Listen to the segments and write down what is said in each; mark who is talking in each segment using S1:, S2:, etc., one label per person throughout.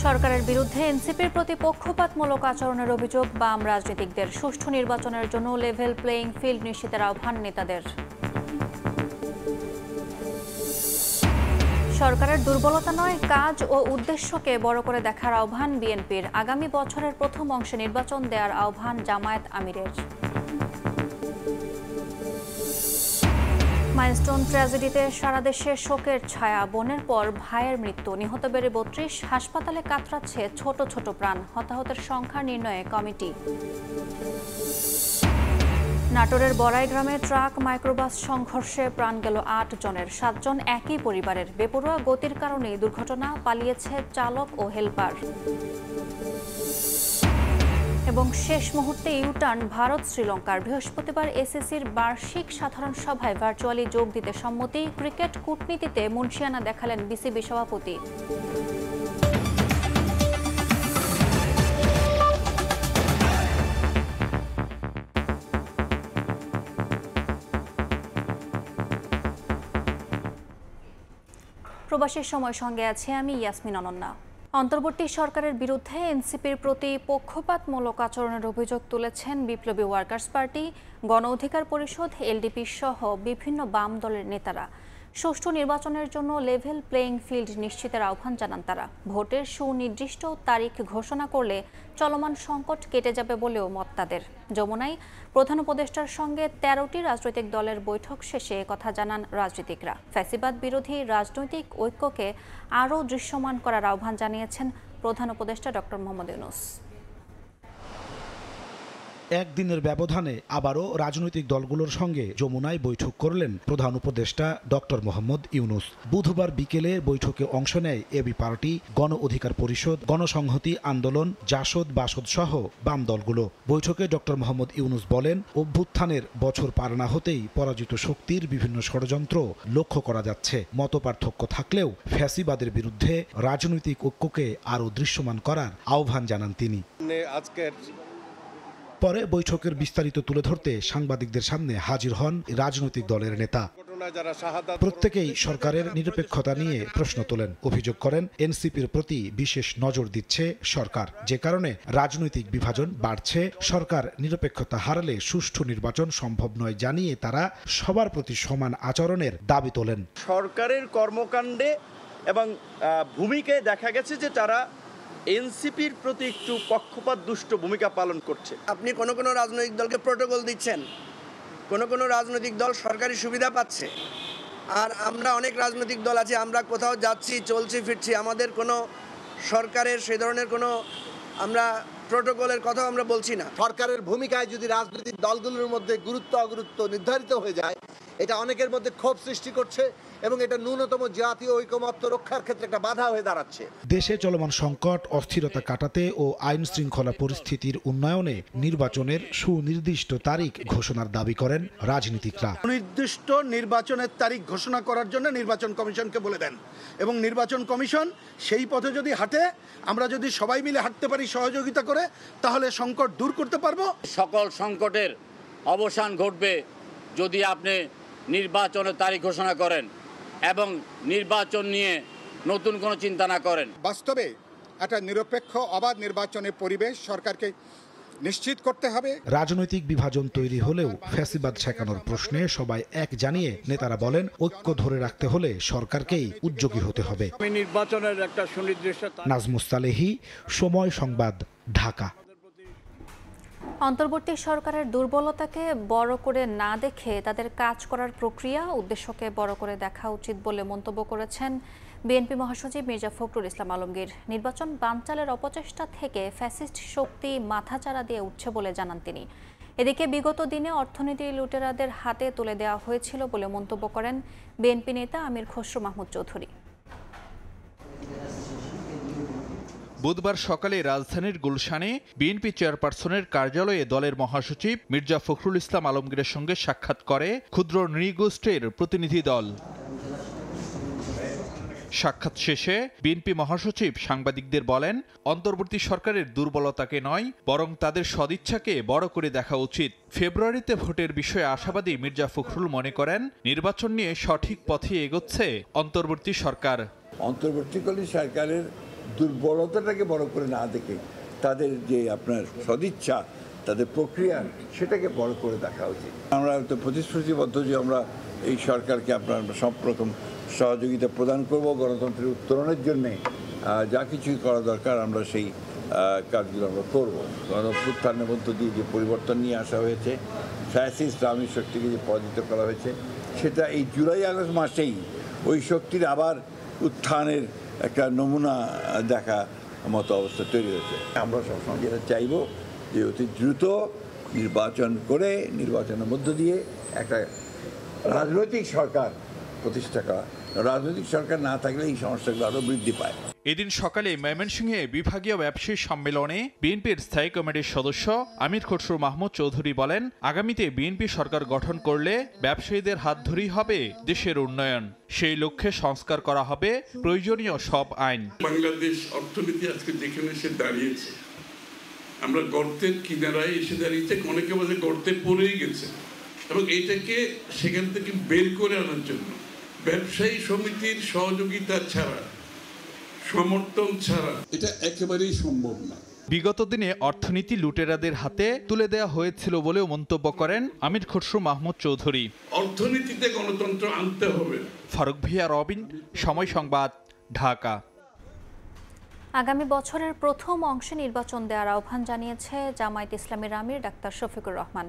S1: সরকারের বিরুদ্ধে এনসিপির প্রতি পক্ষপাতমূলক আচরণের অভিযোগ বাম রাজনীতিকদের। সুষ্ঠু নির্বাচনের জন্য লেভেল প্লেইং ফিল্ড নিশ্চিতের আহ্বান নেতাদের। সরকারের দুর্বলতা নয়, কাজ ও উদ্দেশ্যকে বড় করে দেখার আহ্বান বিএনপির। আগামী বছরের প্রথম অংশে নির্বাচন দেওয়ার আহ্বান জামায়াত আমিরের। মাইলস্টোন ট্র্যাজেডিতে সারা দেশে শোকের ছায়া। বোনের পর ভাইয়ের মৃত্যু, নিহত বেড়ে ৩২। হাসপাতালে কাতরাচ্ছে ছোট ছোট প্রাণ। হতাহতের সংখ্যা নির্ণয়ে কমিটি। নাটোরের বড়াই গ্রামে ট্রাক মাইক্রোবাস সংঘর্ষে প্রাণ গেল ৮ জনের। ৭ জন একই পরিবারের। বেপরোয়া গতির কারণে দুর্ঘটনা, পালিয়েছে চালক ও হেলপার। এবং শেষ মুহূর্তে ইউটার্ন ভারত শ্রীলঙ্কার। বৃহস্পতিবার এসিসির বার্ষিক সাধারণ সভায় ভার্চুয়ালি যোগ দিতে সম্মতি। ক্রিকেট কূটনীতিতে মুনশিয়ানা দেখালেন বিসিবি সভাপতি। প্রবাসীর সময় সঙ্গে আছে আমি ইয়াসমিন অনন্যা। অন্তর্বর্তী সরকারের বিরুদ্ধে এনসিপির প্রতি পক্ষপাতমূলক আচরণের অভিযোগ তুলেছেন বিপ্লবী ওয়ার্কার্স পার্টি, গণ অধিকার পরিষদ, এলডিপি সহ বিভিন্ন বাম দলের নেতারা। সুষ্ঠু নির্বাচনের জন্য লেভেল প্লেইং ফিল্ড নিশ্চিতের আহ্বান জানান তারা। ভোটের সুনির্দিষ্ট তারিখ ঘোষণা করলে চলমান সংকট কেটে যাবে বলেও মত তাদের। যমুনায় প্রধান উপদেষ্টার সঙ্গে ১৩টি রাজনৈতিক দলের বৈঠক শেষে কথা জানান রাজনীতিকরা। ফ্যাসিবাদ বিরোধী রাজনৈতিক ঐক্যকে আরও দৃশ্যমান করার আহ্বান জানিয়েছেন প্রধান উপদেষ্টা ডক্টর মোহাম্মদ ইউনূস।
S2: একদিনের ব্যবধানে আবারও রাজনৈতিক দলগুলোর সঙ্গে যমুনায় বৈঠক করলেন প্রধান উপদেষ্টা ডক্টর মোহাম্মদ ইউনূস। বুধবার বিকেলে বৈঠকে অংশ নেয় এবি পার্টি, গণ অধিকার পরিষদ, গণসংহতি আন্দোলন, জাসদ বাসদ সহ বাম দলগুলো। বৈঠকে ডক্টর মোহাম্মদ ইউনূস বলেন, অভ্যুত্থানের বছর পার না হতেই পরাজিত শক্তির বিভিন্ন ষড়যন্ত্র লক্ষ্য করা যাচ্ছে। মতপার্থক্য থাকলেও ফ্যাসিবাদের বিরুদ্ধে রাজনৈতিক ঐক্যকে আরও দৃশ্যমান করার আহ্বান জানান তিনি। পরে বৈঠকের বিস্তারিত তুলে ধরতে সাংবাদিকদের সামনে হাজির হন রাজনৈতিক দলের নেতা। প্রত্যেকেই সরকারের নিরপেক্ষতা নিয়ে প্রশ্ন তোলেন। অভিযোগ করেন, এনসিপির প্রতি বিশেষ নজর দিচ্ছে সরকার, যে কারণে রাজনৈতিক বিভাজন বাড়ছে। সরকার নিরপেক্ষতা হারালে সুষ্ঠু নির্বাচন সম্ভব নয় জানিয়ে তারা সবার প্রতি সমান আচরণের দাবি তোলেন।
S3: সরকারের কর্মকাণ্ডে এবং ভূমিকায় দেখা গেছে যে তারা এনসিপির প্রতি একটু পক্ষপাত দুষ্ট ভূমিকা পালন করছে।
S4: আপনি কোনো রাজনৈতিক দলকে প্রোটোকল দিচ্ছেন, কোনো রাজনৈতিক দল সরকারি সুবিধা পাচ্ছে, আর আমরা অনেক রাজনৈতিক দল আছে, আমরা কোথাও যাচ্ছি, চলছি, ফিরছি, আমাদের কোনো সরকারের সেই ধরনের কোনো আমরা প্রোটোকলের কথা আমরা বলছি না।
S5: সরকারের ভূমিকায় যদি রাজনৈতিক দলগুলোর মধ্যে গুরুত্ব অগুরুত্ব নির্ধারিত হয়ে যায়, এটা অনেকের মধ্যে ক্ষোভ সৃষ্টি করছে এবং এটা ন্যূনতম জাতীয় ঐকমত্য রক্ষার ক্ষেত্রে একটা বাধা হয়ে দাঁড়াচ্ছে।
S2: দেশে চলমান সংকট, অস্থিরতা কাটাতে ও আইন শৃঙ্খলা পরিস্থিতির উন্নয়নে নির্বাচনের সুনির্দিষ্ট তারিখ ঘোষণার দাবি করেন রাজনীতিকরা।
S6: সুনির্দিষ্ট নির্বাচনের তারিখ ঘোষণা করার জন্য নির্বাচন কমিশনকে বলে দেন এবং নির্বাচন কমিশন সেই পথে যদি হাঁটে, আমরা যদি সবাই মিলে হাঁটতে পারি সহযোগিতা করে, তাহলে সংকট দূর করতে পারবো।
S7: সকল সংকটের অবসান ঘটবে যদি আপনি নির্বাচনের তারিখ ঘোষণা করেন এবং নির্বাচন নিয়ে নতুন কোনো চিন্তা না করেন।
S8: বাস্তবে একটা নিরপেক্ষ অবাধ নির্বাচনের পরিবেশ সরকারকে নিশ্চিত করতে হবে।
S2: রাজনৈতিক বিভাজন তৈরি হলেও ফ্যাসিবাদ ঠেকানোর প্রশ্নে সবাই এক জানিয়ে নেতারা বলেন, ঐক্য ধরে রাখতে হলে সরকারকেই উদ্যোগী হতে হবে।
S7: নির্বাচনের একটা সুনির্দিষ্ট।
S2: নাজমুস সালেহী, সময় সংবাদ, ঢাকা।
S1: অন্তর্বর্তী সরকারের দুর্বলতাকে বড় করে না দেখে তাদের কাজ করার প্রক্রিয়া, উদ্দেশ্যকে বড় করে দেখা উচিত বলে মন্তব্য করেছেন বিএনপি মহাসচিব মির্জা ফখরুল ইসলাম আলমগীর। নির্বাচন বানচালের অপচেষ্টা থেকে ফ্যাসিস্ট শক্তি মাথাচাড়া দিয়ে উঠছে বলে জানান তিনি। এদিকে বিগত দিনে অর্থনীতি লুটেরাদের হাতে তুলে দেওয়া হয়েছিল বলে মন্তব্য করেন বিএনপি নেতা আমির খসরু মাহমুদ চৌধুরী।
S9: বুধবার সকালে রাজধানীর গুলশানে বিএনপি চেয়ারপারসনের কার্যালয়ে দলের মহাসচিব মির্জা ফখরুল ইসলাম আলমগীরের সঙ্গে সাক্ষাৎ করে ক্ষুদ্র নৃগোষ্ঠীর প্রতিনিধি দল। সাক্ষাৎ শেষে বিএনপি মহাসচিব সাংবাদিকদের বলেন, অন্তর্বর্তী সরকারের দুর্বলতাকে নয় বরং তাদের সদিচ্ছাকে বড় করে দেখা উচিত। ফেব্রুয়ারিতে ভোটের বিষয়ে আশাবাদী মির্জা ফখরুল মনে করেন, নির্বাচন নিয়ে সঠিক পথে এগোচ্ছে অন্তর্বর্তী সরকার।
S10: অন্তর্বর্তীকালীন সরকারের দুর্বলতাটাকে বড় করে না দেখে তাদের যে আপনার সদিচ্ছা, তাদের প্রক্রিয়া, সেটাকে বড় করে দেখা উচিত। আমরা তো প্রতিশ্রুতিবদ্ধ যে আমরা এই সরকারকে আপনার সব রকম সহযোগিতা প্রদান করব গণতন্ত্রের উত্তরণের জন্যে। যা কিছুই করা দরকার আমরা সেই কাজগুলো আমরা করব। গণঅভ্যুত্থানের মধ্য দিয়ে যে পরিবর্তন নিয়ে আসা হয়েছে, ফ্যাসিস্ট আওয়ামী শক্তিকে যে পরাজিত করা হয়েছে, সেটা এই জুলাই আগস্ট মাসেই ওই শক্তির আবার উত্থানের একটা নমুনা দেখা মতো অবস্থা তৈরি হয়েছে। আমরা সবসময় যেটা চাইব যে অতি দ্রুত নির্বাচন করে নির্বাচনের মধ্য দিয়ে একটা রাজনৈতিক সরকার প্রতিষ্ঠা করা। রাজনৈতিক সরকার না থাকলে এই সমস্যাগুলো আরও বৃদ্ধি পায়।
S9: এদিন সকালে ময়মনসিংহে বিভাগীয় ব্যবসায়ী সম্মেলনে বিএনপির স্থায়ী কমিটির সদস্য আমির খসরু মাহমুদ চৌধুরী বলেন, আগামীতে বিএনপি সরকার গঠন করলে ব্যবসায়ীদের হাত ধরেই হবে দেশের উন্নয়ন। সেই লক্ষ্যে সংস্কার করা হবে প্রয়োজনীয় সব আইন।
S11: বাংলাদেশ অর্থনীতি আজকে যেখানে এসে দাঁড়িয়েছে, আমরা গর্তের কিনারায় এসে দাঁড়িয়েছে, অনেকে বলে গর্তে পড়েই গেছে, এবং এইটাকে সেখান থেকে বের করে আনার জন্য ব্যবসায়ী সমিতির সহযোগিতা ছাড়া, সমর্থন ছাড়া এটা একেবারেই সম্ভব না।
S9: বিগত দিনে অর্থনীতি লুটেরাদের হাতে তুলে দেওয়া হয়েছিল বলেও মন্তব্য করেন আমির খসরু মাহমুদ চৌধুরী।
S11: অর্থনীতিতে গণতন্ত্র আনতে হবে।
S9: ফারুক ভিয়া, রবিন, সময় সংবাদ, ঢাকা।
S1: আগামী বছরের প্রথম অংশে নির্বাচন দেওয়ার আহ্বান জানিয়েছে জামায়াত ইসলামীর আমির ডাক্তার শফিকুর রহমান।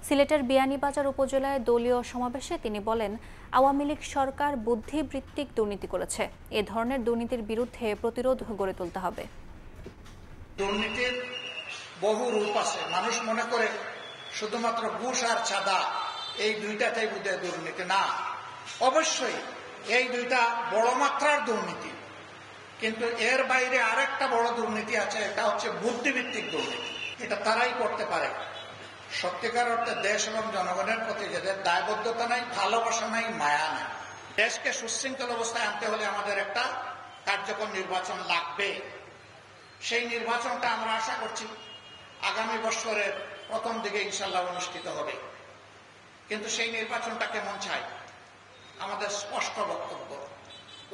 S1: সিলেটের বিয়ানীবাজার উপজেলায় দলীয় সমাবেশে তিনি বলেন, আওয়ামী লীগ সরকার বুদ্ধিবৃত্তিক দুর্নীতি করেছে। এ ধরনের দুর্নীতির বিরুদ্ধে প্রতিরোধ গড়ে তুলতে হবে।
S12: দুর্নীতির বহু রূপ আছে। মানুষ মনে করে শুধুমাত্র ঘুষ আর চাঁদা, এই দুইটাতেই বোধহয় দুর্নীতি। না, অবশ্যই এই দুইটা বড় মাত্রার দুর্নীতি, কিন্তু এর বাইরে আরেকটা বড় দুর্নীতি আছে, এটা হচ্ছে বুদ্ধিভিত্তিক দুর্নীতি। এটা তারাই করতে পারে সত্যিকার অর্থে দেশ এবং জনগণের প্রতি যাদের দায়বদ্ধতা নাই, ভালোবাসা নাই, মায়া নাই। দেশকে সুশৃঙ্খল অবস্থায় আনতে হলে আমাদের একটা কার্যকর নির্বাচন লাগবে। সেই নির্বাচনটা আমরা আশা করছি আগামী বছরের প্রথম দিকে ইনশাল্লাহ অনুষ্ঠিত হবে। কিন্তু সেই নির্বাচনটা কেমন চাই? আমাদের স্পষ্ট বক্তব্য,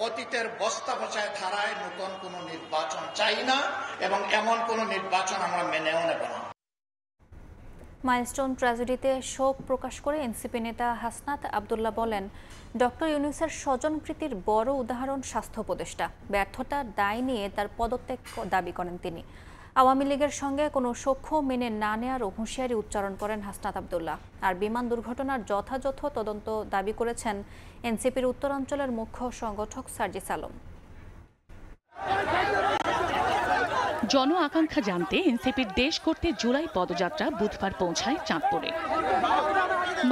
S12: অতীতের বস্তা পচায় ধারায় নতুন কোনো নির্বাচন চাই না, এবং এমন কোনো নির্বাচন আমরা মেনেও নেব না।
S1: মাইলস্টোন ট্র্যাজেডিতে শোক প্রকাশ করে এনসিপি নেতা হাসনাত আব্দুল্লাহ বলেন, ডক্টর ইউনূসের স্বজনপ্রীতির বড় উদাহরণ স্বাস্থ্য উপদেষ্টা। ব্যর্থতার দায় নিয়ে তার পদত্যাগ দাবি করেন তিনি। আওয়ামী লীগের সঙ্গে কোনো সখ্য মেনে না নেওয়ার হুঁশিয়ারি উচ্চারণ করেন হাসনাত আব্দুল্লাহ। আর বিমান দুর্ঘটনার যথাযথ তদন্ত দাবি করেছেন এনসিপির উত্তরাঞ্চলের মুখ্য সংগঠক সার্জিস আলম।
S13: জন আকাঙ্ক্ষা জানতে এনসিপির দেশ করতে জুলাই পদযাত্রা বুধবার পৌঁছায় চাঁদপুরে।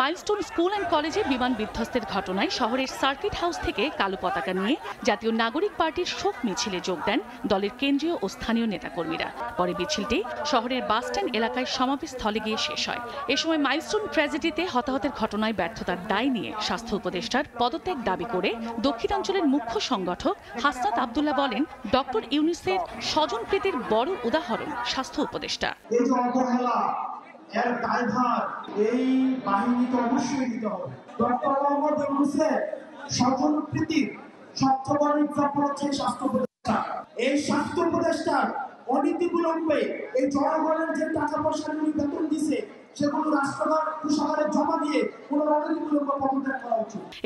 S13: মাইলস্টোন স্কুল অ্যান্ড কলেজে বিমান বিধ্বস্তের ঘটনায় শহরের সার্কিট হাউস থেকে কালো পতাকা নিয়ে জাতীয় নাগরিক পার্টির শোক মিছিলে যোগ দেন দলের কেন্দ্রীয় ও স্থানীয় নেতাকর্মীরা। পরে মিছিলটি শহরের বাসস্ট্যান্ড এলাকায় সমাবেশস্থলে গিয়ে শেষ হয়। এ সময় মাইলস্টোন ট্র্যাজেডিতে হতাহতের ঘটনায় ব্যর্থতার দায় নিয়ে স্বাস্থ্য উপদেষ্টার পদত্যাগ দাবি করে দক্ষিণাঞ্চলের মুখ্য সংগঠক হাসনাত আব্দুল্লাহ বলেন, ডক্টর ইউনূসের স্বজনপ্রীতির বড় উদাহরণ স্বাস্থ্য উপদেষ্টা।
S14: এর দায়ভার এই বাহিনীকে অবশ্যই দিতে হবে। ডক্টর মোহাম্মদ ইউনূসের স্বজনপ্রীতির সবচেয়ে বড় এক্সাম্পল হচ্ছে স্বাস্থ্য উপদেষ্টা। এই স্বাস্থ্য উপদেষ্টার অনীতিবিলম্বে এই জনগণের যে টাকা পয়সা নিয়ে বেতন দিছে সেগুলো রাষ্ট্রভার জমা দিয়ে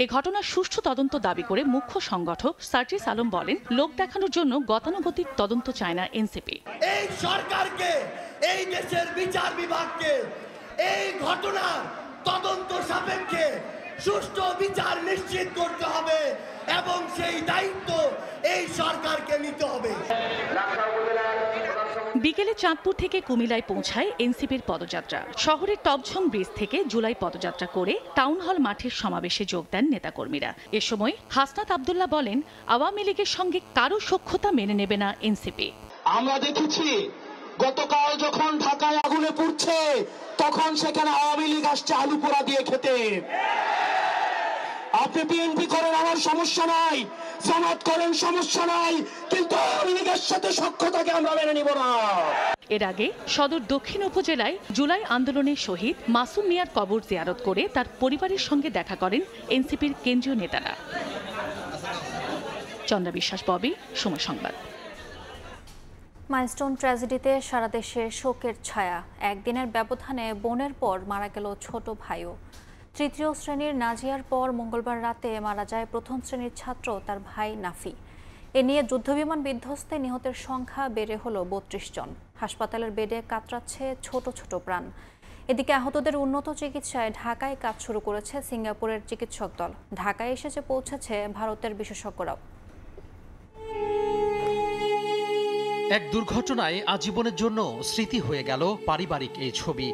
S13: এই ঘটনার সুষ্ঠু তদন্ত দাবি করে মুখ্য সংগঠক সার্জিস আলম বলেন, লোক দেখানোর জন্য গতানুগতিক তদন্ত চায় না এনসিপি।
S15: এই সরকারকে, এই দেশের বিচার বিভাগকে এই ঘটনার তদন্ত সাপেক্ষে সুষ্ঠু বিচার নিশ্চিত করতে হবে, এবং সেই দায়িত্ব এই সরকারকে নিতে হবে।
S13: বিকেলে চাঁদপুর থেকে কুমিল্লায় পৌঁছায় এনসিপির পদযাত্রা। শহরের টপঝং ব্রিজ থেকে জুলাই পদযাত্রা করে টাউন হল মাঠের সমাবেশে যোগ দেন নেতাকর্মীরা। এ সময় হাসনাত আব্দুল্লাহ বলেন, আওয়ামী লীগের সঙ্গে কারো সখ্যতা মেনে নেবে না এনসিপি।
S14: আমরা দেখেছি গতকাল যখন ঢাকায় আগুনে পুড়ছে তখন সেখানে আওয়ামী লীগ আসছে আলু পোড়া দিয়ে খেতে। আপনি বিএনপি করেন, আমার সমস্যা নাই, জামাত করেন, সমস্যা নাই, কিন্তু আওয়ামী লীগের সাথে সখ্যতাকে আমরা মেনে নিব না।
S13: এর আগে সদর দক্ষিণ উপজেলায় জুলাই আন্দোলনের শহীদ মাসুম মিয়ার কবর জিয়ারত করে তার পরিবারের সঙ্গে দেখা করেন এনসিপির কেন্দ্রীয় নেতারা। চন্দ্রা বিশ্বাস, ববি, সময় সংবাদ।
S1: মাইলস্টোন ট্র্যাজেডিতে সারা দেশে শোকের ছায়া। একদিনের ব্যবধানে বোনের পর মারা গেল ছোট ভাইও। তৃতীয় শ্রেণীর নাজিয়ার পর মঙ্গলবার রাতে মারা যায় প্রথম শ্রেণীর ছাত্র তার ভাই নাফি। এ নিয়ে যুদ্ধবিমান বিধ্বস্তে নিহতের সংখ্যা বেড়ে হলো ৩২ জন। হাসপাতালের বেডে কাতরাচ্ছে ছোট ছোট প্রাণ। এদিকে আহতদের উন্নত চিকিৎসায় ঢাকায় কাজ শুরু করেছে সিঙ্গাপুরের চিকিৎসক দল। ঢাকায় এসে পৌঁছেছে ভারতের বিশেষজ্ঞরাও।
S16: এক দুর্ঘটনায় আজীবনের জন্য স্মৃতি হয়ে গেল পারিবারিক এই ছবি।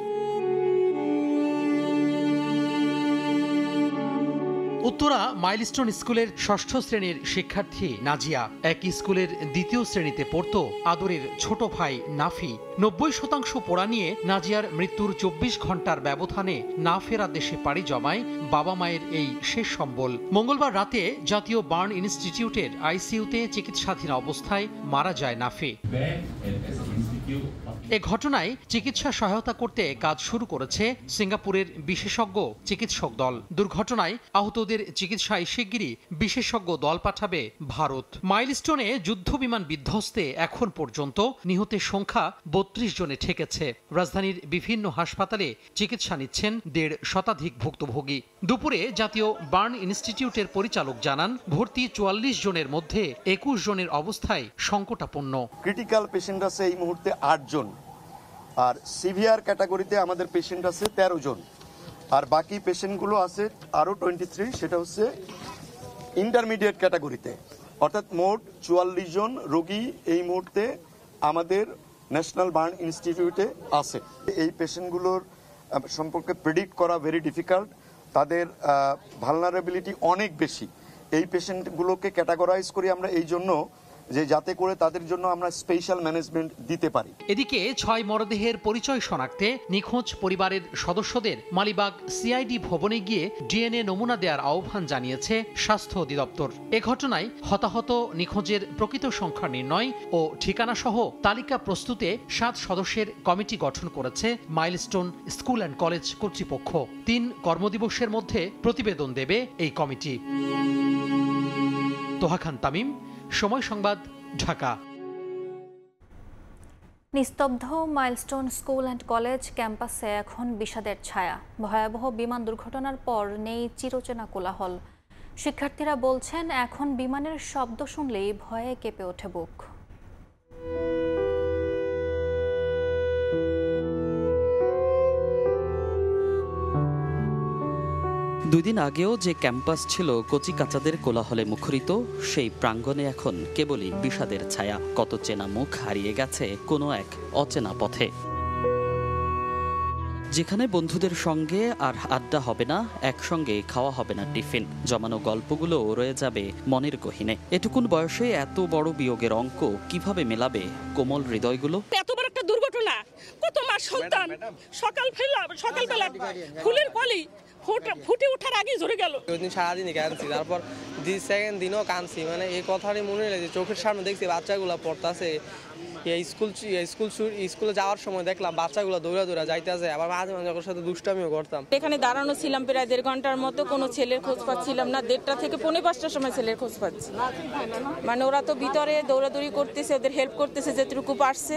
S16: উত্তরা মাইলস্টোন স্কুলের ৬ষ্ঠ শ্রেণীর শিক্ষার্থী নাজিয়া একই স্কুলের ২য় শ্রেণীতে পড়ত আদরের ছোট ভাই নাফি। ৯০% পড়া নিয়ে নাজিয়ার মৃত্যুর ২৪ ঘন্টার ব্যবধানে না ফেরা দেশে পাড়ি জমায় বাবা মায়ের এই শেষ সম্বল। মঙ্গলবার রাতে জাতীয় বার্ন ইনস্টিটিউটের আইসিইউতে চিকিৎসাধীন অবস্থায় মারা যায় নাফি। এ ঘটনায় চিকিৎসা সহায়তা করতে কাজ শুরু করেছে সিঙ্গাপুরের বিশেষজ্ঞ চিকিৎসক দল। দুর্ঘটনায় আহতদের চিকিৎসায় শিগগিরই বিশেষজ্ঞ দল পাঠাবে ভারত। মাইলস্টোনে যুদ্ধবিমান বিধ্বস্তে এখন পর্যন্ত নিহতের সংখ্যা ৩২ জনে ঠেকেছে। রাজধানীর বিভিন্ন হাসপাতালে চিকিৎসা নিচ্ছেন ১৫০ শতাধিক ভুক্তভোগী। দুপুরে জাতীয় বার্ন ইনস্টিটিউটের পরিচালক জানান, ভর্তি ৪৪ জনের মধ্যে ২১ জনের অবস্থায় সংকটাপন্ন।
S17: ক্রিটিক্যাল পেশেন্ট আছে এই মুহূর্তে ৮ জন, আর সিভিয়ার ক্যাটাগরিতে আমাদের পেশেন্ট আছে ১৩ জন, আর বাকি পেশেন্টগুলো আছে আরও 23, সেটা হচ্ছে ইন্টারমিডিয়েট ক্যাটাগরিতে। অর্থাৎ মোট ৪৪ জন রোগী এই মুহূর্তে আমাদের ন্যাশনাল বার্ন ইনস্টিটিউটে আছে। এই পেশেন্টগুলোর সম্পর্কে প্রেডিক্ট করা ভেরি ডিফিকাল্ট। তাদের ভালনারেবিলিটি অনেক বেশি। এই পেশেন্টগুলোকে ক্যাটাগরাইজ করি আমরা এই জন্য যে যাতে করে তাদের জন্য আমরা স্পেশাল ম্যানেজমেন্ট দিতে পারি।
S16: এদিকে ৬ মরদেহের পরিচয় শনাক্তে নিখোঁজ পরিবারের সদস্যদের মালিবাগ সিআইডি ভবনে গিয়ে ডিএনএ নমুনা দেওয়ার আহ্বান জানিয়েছে স্বাস্থ্য অধিদপ্তর। এ ঘটনায় হতাহত নিখোঁজের প্রকৃত সংখ্যা নির্ণয় ও ঠিকানা সহ তালিকা প্রস্তুতে ৭ সদস্যের কমিটি গঠন করেছে মাইলস্টোন স্কুল অ্যান্ড কলেজ কর্তৃপক্ষ। ৩ কর্মদিবসের মধ্যে প্রতিবেদন দেবে এই কমিটি। তোহা খান তামিম, সময় সংবাদ, ঢাকা।
S1: নিস্তব্ধ মাইলস্টোন স্কুল অ্যান্ড কলেজ ক্যাম্পাসে এখন বিষাদের ছায়া। ভয়াবহ বিমান দুর্ঘটনার পর নেই চিরচেনা কোলাহল। শিক্ষার্থীরা বলছেন, এখন বিমানের শব্দ শুনলেই ভয়ে কেঁপে ওঠে বুক।
S18: দুদিন আগেও যে ক্যাম্পাস ছিল কচিকাচাদের কোলাহলে মুখরিত, সেই প্রাঙ্গণে এখন কেবলই বিষাদের ছায়া। কত চেনা মুখ হারিয়ে গেছে কোনো এক অচেনা পথে। যেখানে বন্ধুদের সঙ্গে আর আড্ডা হবে না, একসঙ্গে খাওয়া হবে না টিফিন, জমানো গল্পগুলো রয়ে যাবে মনের গহীনে। এটুকুন বয়সে এত বড় বিয়োগের অঙ্ক কিভাবে মেলাবে কোমল হৃদয়গুলো?
S19: এত বড় একটা দুর্ঘটনা, কত মাস সন্তান সকালবেলা ফুলের কলি ফুটে ওঠার আগে ঝরে গেল।
S20: ওই দিন সারাদিনই কাঁদছি, তারপর সেকেন্ড দিনও কাঁদছি। মানে এই কথাটাই মনে হলো যে চোখের সামনে দেখছি বাচ্চাগুলো পড়তেছে। স্কুলে যাওয়ার সময় দেখলাম বাচ্চাগুলো দৌড়া যাইতেছে, আবার মাঝে মাঝে ওর সাথে দুষ্টামিও করতাম।
S19: এখানে দাঁড়ানো ছিলাম প্রায় ১.৫ ঘন্টার মতো, কোনো ছেলের খোঁজ পাচ্ছিলাম না। ১:৩০ থেকে ৪:৫টার সময় ছেলের খোঁজ পাচ্ছি। মানে ওরা তো ভিতরে দৌড়াদৌড়ি করতেছে, ওদের হেল্প করতেছে যেটুকু পারছে,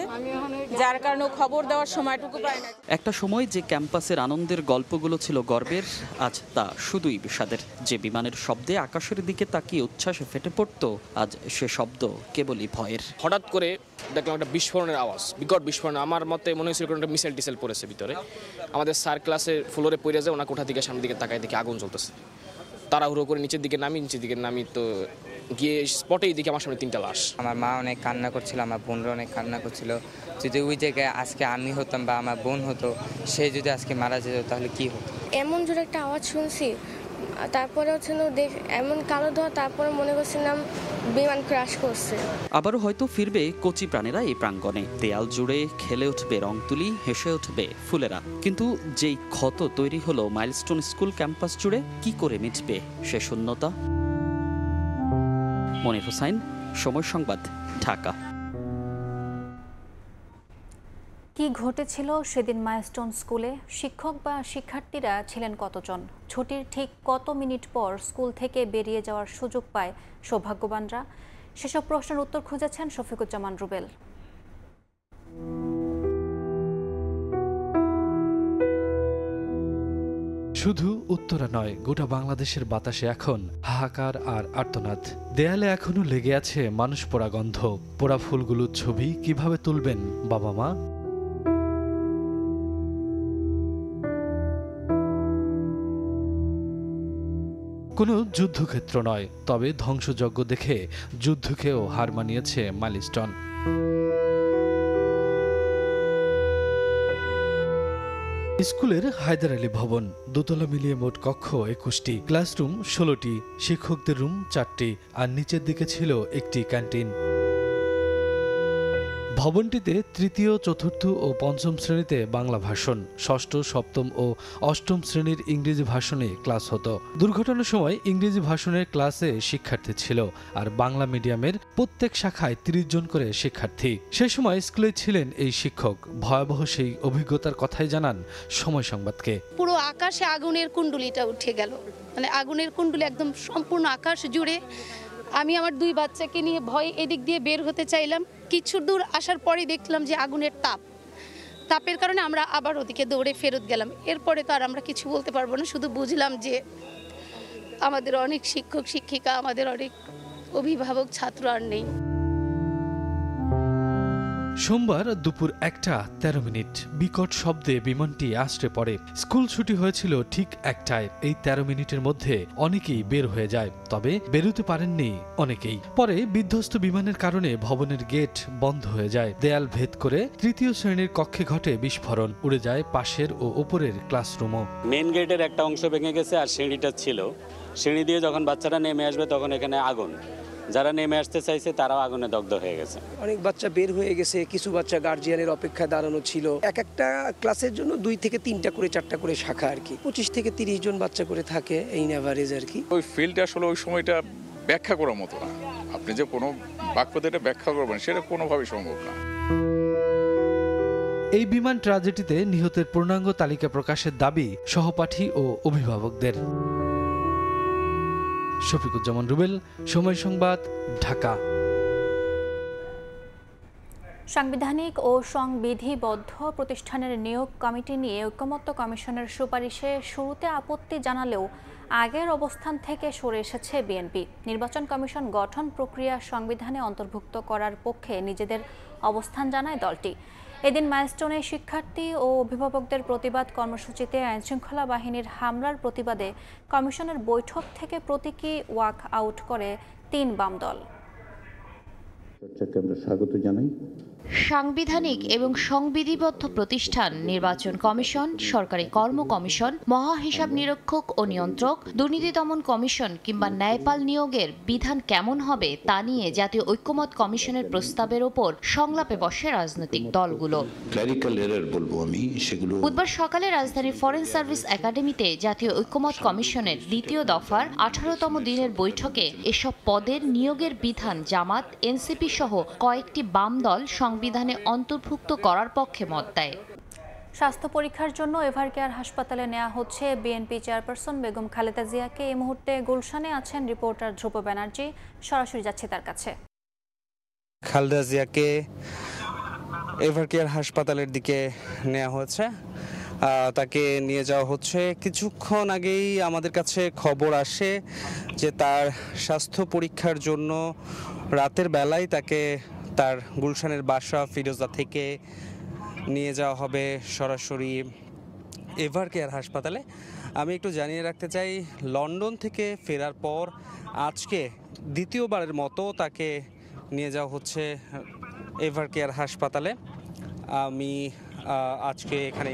S19: যার কারণে খবর দেওয়ার সময়টুকু পায় না।
S18: একটা সময় যে ক্যাম্পাসের আনন্দের গল্পগুলো ছিল গর্বের, আজ তা শুধুই বিষাদের। যে বিমানের শব্দে আকাশের দিকে তাকিয়ে উচ্ছ্বাসে ফেটে পড়তো, আজ সে শব্দ কেবলই ভয়ের।
S21: হঠাৎ করে দেখলাম একটা বিস্ফোরণের আওয়াজ, বিকট বিস্ফোরণ। আমার মতে মনে হয়েছিল কোনো একটা মিসাইল টিসাইল পড়েছে ভিতরে। আমাদের স্যার ক্লাসে ফ্লোরে পড়ে যায়, ওনার কোঠা থেকে সামনের দিকে তাকায় দেখি আগুন জ্বলতেছে। তাড়াহুড়ো করে নিচের দিকে নামি তো গিয়ে স্পটেই দেখি আমার সামনে 3টা লাশ।
S22: আমার মা অনেক কান্না করছিল, আমার বোনরা অনেক কান্না করছিল। যদি ওই জায়গায় আজকে আমি হতাম বা আমার বোন হতো, সে যদি আজকে মারা যেত তাহলে কি হতো?
S23: এমন জোরে একটা আওয়াজ শুনছি, তারপরে এমন কালো ধোয়া, তারপরে মনে করছিলাম বিমান ক্র্যাশ করছে।
S18: আবারও হয়তো ফিরবে কচি প্রাণেরা এই প্রাঙ্গণে। দেয়াল জুড়ে খেলে উঠবে রং তুলি, হেসে উঠবে ফুলেরা। কিন্তু যেই ক্ষত তৈরি হলো মাইলস্টোন স্কুল ক্যাম্পাস জুড়ে, কি করে মিটবে সে শূন্যতা? মনির হোসাইন, সময় সংবাদ, ঢাকা।
S1: কি ঘটেছিল সেদিন মাইলস্টোন স্কুলে? শিক্ষক বা শিক্ষার্থীরা ছিলেন কতজন? ছুটির ঠিক কত মিনিট পর স্কুল থেকে বেরিয়ে যাওয়ার সুযোগ পায় সৌভাগ্যবানরা? সেসব প্রশ্নের উত্তর খুঁজেছেন শফিকুজ্জামান রুবেল।
S3: শুধু উত্তরা নয়, গোটা বাংলাদেশের বাতাসে এখন হাহাকার আর আর্তনাদ। দেয়ালে এখনো লেগে আছে মানুষ পোড়া গন্ধ। পোড়া ফুলগুলোর ছবি কিভাবে তুলবেন বাবা মা? কোনো যুদ্ধক্ষেত্র নয়, তবে ধ্বংসযজ্ঞ দেখে যুদ্ধকেও হার মানিয়েছে মাইলস্টোন। স্কুলের হায়দার আলী ভবন, দোতলা মিলিয়ে মোট কক্ষ 21টি, ক্লাসরুম 16টি, শিক্ষকদের রুম 4টি, আর নিচের দিকে ছিল একটি ক্যান্টিন। ভবনটিতে তৃতীয়, চতুর্থ ও পঞ্চম শ্রেণীতে বাংলা ভাষণ, ষষ্ঠ, সপ্তম ও অষ্টম শ্রেণীর ইংরেজি ভাষণে ক্লাস হতো। দুর্ঘটনার সময় ইংরেজি ভাষণের ক্লাসে শিক্ষার্থী ছিল, আর বাংলা মিডিয়ামের প্রত্যেক শাখায় 30 জন করে শিক্ষার্থী। সে সময় স্কুলে ছিলেন এই শিক্ষক। ভয়াবহ সেই অভিজ্ঞতার কথাই জানান সময় সংবাদকে।
S4: পুরো আকাশে আগুনের কুণ্ডুলিটা উঠে গেল, মানে আগুনের কুণ্ডুলি একদম সম্পূর্ণ আকাশ জুড়ে। আমি আমার 2 বাচ্চাকে নিয়ে ভয়ে এদিক দিয়ে বের হতে চাইলাম। কিছু দূর আসার পরেই দেখলাম যে আগুনের তাপের কারণে আমরা আবার ওদিকে দৌড়ে ফেরত গেলাম। এরপরে তো আর আমরা কিছু বলতে পারবো না, শুধু বুঝলাম যে আমাদের অনেক শিক্ষক শিক্ষিকা, আমাদের অনেক অভিভাবক, ছাত্র আর নেই।
S3: সোমবার দুপুর 1:13 বিকট শব্দে বিমানটি আছড়ে পড়ে। স্কুল ছুটি হয়েছিল ঠিক 1টায়। এই 13 মিনিটের মধ্যে অনেকেই বের হয়ে যায়, তবে বেরোতে পারেননি অনেকেই। পরে বিধ্বস্ত বিমানের কারণে ভবনের গেট বন্ধ হয়ে যায়। দেয়াল ভেদ করে 3য় শ্রেণীর কক্ষে ঘটে বিস্ফোরণ। উড়ে যায় পাশের ও উপরের ক্লাসরুমও।
S5: মেন গেটের একটা অংশ ভেঙে গেছে, আর সিঁড়িটা ছিল। সিঁড়ি দিয়ে যখন বাচ্চারা নেমে আসবে তখন এখানে আগুন, যারা নেমে আসতে চাইছে তারাও আগুনে দগ্ধ হয়ে গেছে।
S24: অনেক বাচ্চা বের হয়ে গেছে, কিছু বাচ্চা গার্জিয়ানের অপেক্ষায় দাঁড়ানো ছিল। একটা ক্লাসের জন্য 2 থেকে 3টা করে 4টা করে শাখা আর কি, 25 থেকে 30 জন বাচ্চা করে থাকে এই এভারেজ আর কি।
S25: ওই ফিল্ডটা আসলে ওই সময়টা ব্যাখ্যা করার মতো না। আপনি যে কোনো বাক্যতে ব্যাখ্যা করবেন সেটা কোনোভাবেই সম্ভব না।
S3: এই বিমান ট্র্যাজেডিতে নিহতের পূর্ণাঙ্গ তালিকা প্রকাশের দাবি সহপাঠী ও অভিভাবকদের। শফিকুজ্জামান রুবেল, সময় সংবাদ, ঢাকা।
S1: সাংবিধানিক ও সংবিধিবদ্ধ প্রতিষ্ঠানের নিয়োগ কমিটি নিয়ে ঐকমত্য কমিশনের সুপারিশে শুরুতে আপত্তি জানালেও আগের অবস্থান থেকে সরে এসেছে বিএনপি। নির্বাচন কমিশন গঠন প্রক্রিয়া সংবিধানে অন্তর্ভুক্ত করার পক্ষে নিজেদের অবস্থান জানায় দলটি। এদিন মাইলস্টোনে শিক্ষার্থী ও অভিভাবকদের প্রতিবাদ কর্মসূচিতে আইনশৃঙ্খলা বাহিনীর হামলার প্রতিবাদে কমিশনের বৈঠক থেকে প্রতীকী ওয়াক আউট করে 3 বাম দল।
S26: আমরা স্বাগত জানাই।
S27: সাংবিধানিক এবং সংবিধিবদ্ধ প্রতিষ্ঠান নির্বাচন কমিশন, সরকারি কর্ম কমিশন, মহা হিসাব নিরীক্ষক ও নিয়ন্ত্রক, দুর্নীতি দমন কমিশন কিংবা ন্যায়পাল নিয়োগের বিধান কেমন হবে তা নিয়ে জাতীয় ঐকমত্য কমিশনের প্রস্তাবের ওপর সংলাপে বসে রাজনৈতিক দলগুলো। বুধবার সকালে রাজধানীর ফরেন সার্ভিস একাডেমিতে জাতীয় ঐকমত্য কমিশনের 2য় দফার 18তম দিনের বৈঠকে এসব পদের নিয়োগের বিধান জামাত, এনসিপি সহ কয়েকটি বাম দল সংবিধানে অন্তর্ভুক্ত করার পক্ষে মত দেয়।
S1: স্বাস্থ্য পরীক্ষার জন্য এভারকেয়ার হাসপাতালে নেওয়া হচ্ছে বিএনপি চেয়ারপারসন বেগম খালেদা জিয়াকে। এই মুহূর্তে গুলশানে আছেন রিপোর্টার ধ্রুব ব্যানার্জি, সরাসরি যাচ্ছে তার কাছে।
S28: খালেদা জিয়াকে এভারকেয়ার হাসপাতালের দিকে নেওয়া হয়েছে, তাকে নিয়ে যাওয়া হচ্ছে। কিছুক্ষণ আগেই আমাদের কাছে খবর আসে যে তার স্বাস্থ্য পরীক্ষার জন্য রাতের বেলায় তাকে তার গুলশানের বাসা ফিরোজা থেকে নিয়ে যাওয়া হবে সরাসরি এভারকেয়ার হাসপাতালে। আমি একটু জানিয়ে রাখতে চাই, লন্ডন থেকে ফেরার পর আজকে দ্বিতীয়বারের মতো তাকে নিয়ে যাওয়া হচ্ছে এভারকেয়ার হাসপাতালে। আমি আজকে এখানে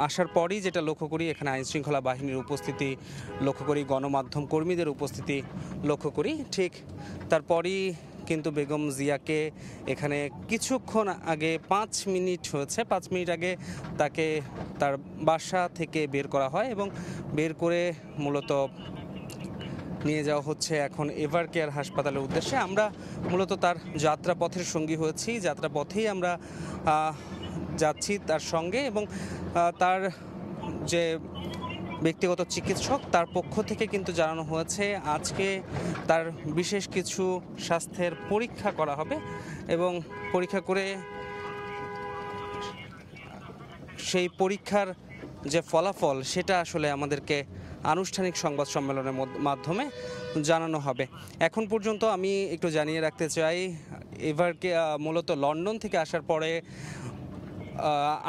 S28: আসার পরই যেটা লক্ষ্য করি, এখানে আইনশৃঙ্খলা বাহিনীর উপস্থিতি লক্ষ্য করি, গণমাধ্যম কর্মীদের উপস্থিতি লক্ষ্য করি। ঠিক তারপরই কিন্তু বেগম জিয়াকে এখানে কিছুক্ষণ আগে 5 মিনিট হয়েছে, 5 মিনিট আগে তাকে তার বাসা থেকে বের করা হয় এবং বের করে মূলত নিয়ে যাওয়া হচ্ছে এখন এভারকেয়ার হাসপাতালের উদ্দেশ্যে। আমরা মূলত তার যাত্রাপথের সঙ্গী হয়েছি, যাত্রাপথেই আমরা যাচ্ছি তার সঙ্গে, এবং তার যে ব্যক্তিগত চিকিৎসক তার পক্ষ থেকে কিন্তু জানানো হয়েছে আজকে তার বিশেষ কিছু স্বাস্থ্যের পরীক্ষা করা হবে এবং পরীক্ষা করে সেই পরীক্ষার যে ফলাফল সেটা আসলে আমাদেরকে আনুষ্ঠানিক সংবাদ সম্মেলনের মাধ্যমে জানানো হবে। এখন পর্যন্ত আমি একটু জানিয়ে রাখতে চাই, এভারকে মূলত লন্ডন থেকে আসার পরে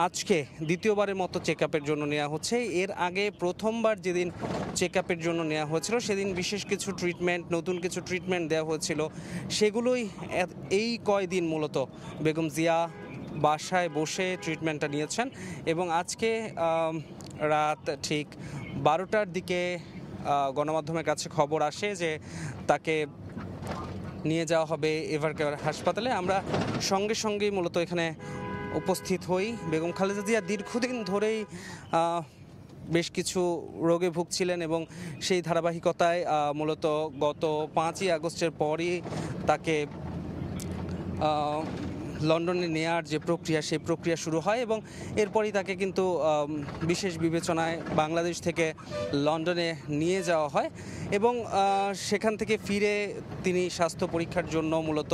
S28: আজকে দ্বিতীয়বারের মতো চেক আপের জন্য নেওয়া হচ্ছে। এর আগে প্রথমবার যেদিন চেক আপের জন্য নেওয়া হয়েছিল সেদিন বিশেষ কিছু ট্রিটমেন্ট, নতুন কিছু ট্রিটমেন্ট দেওয়া হয়েছিল, সেগুলোই এই কয়দিন মূলত বেগম জিয়া বাসায় বসে ট্রিটমেন্টটা নিয়েছেন। এবং আজকে রাত ঠিক 12টার দিকে গণমাধ্যমের কাছে খবর আসে যে তাকে নিয়ে যাওয়া হবে এভারকেয়ার হাসপাতালে। আমরা সঙ্গে সঙ্গেই মূলত এখানে উপস্থিত হই। বেগম খালেদা জিয়া দীর্ঘদিন ধরেই বেশ কিছু রোগে ভুগছিলেন এবং সেই ধারাবাহিকতায় মূলত গত 5ই আগস্টের পরই তাকে লন্ডনে নেয়ার যে প্রক্রিয়া, সেই প্রক্রিয়া শুরু হয় এবং এরপরই তাকে কিন্তু বিশেষ বিবেচনায় বাংলাদেশ থেকে লন্ডনে নিয়ে যাওয়া হয় এবং সেখান থেকে ফিরে তিনি স্বাস্থ্য পরীক্ষার জন্য মূলত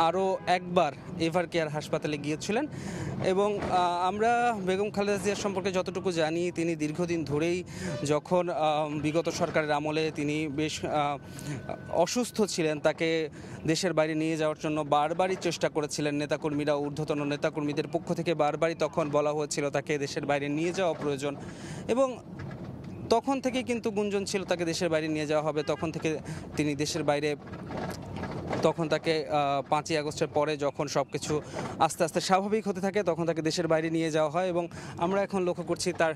S28: আরও একবার এভারকেয়ার হাসপাতালে গিয়েছিলেন। এবং আমরা বেগম খালেদা জিয়া সম্পর্কে যতটুকু জানি, তিনি দীর্ঘদিন ধরেই যখন বিগত সরকারের আমলে তিনি বেশ অসুস্থ ছিলেন, তাকে দেশের বাইরে নিয়ে যাওয়ার জন্য বারবারই চেষ্টা করেছিলেন নেতাকর্মীরা, ঊর্ধ্বতন নেতাকর্মীদের পক্ষ থেকে বারবারই তখন বলা হয়েছিল তাকে দেশের বাইরে নিয়ে যাওয়া প্রয়োজন। এবং তখন থেকে কিন্তু গুঞ্জন ছিল তাকে দেশের বাইরে নিয়ে যাওয়া হবে। তখন থেকে তিনি দেশের বাইরে, তখন তাকে 5ই আগস্টের পরে যখন সব কিছু আস্তে আস্তে স্বাভাবিক হতে থাকে তখন তাকে দেশের বাইরে নিয়ে যাওয়া হয়। এবং আমরা এখন লক্ষ্য করছি তার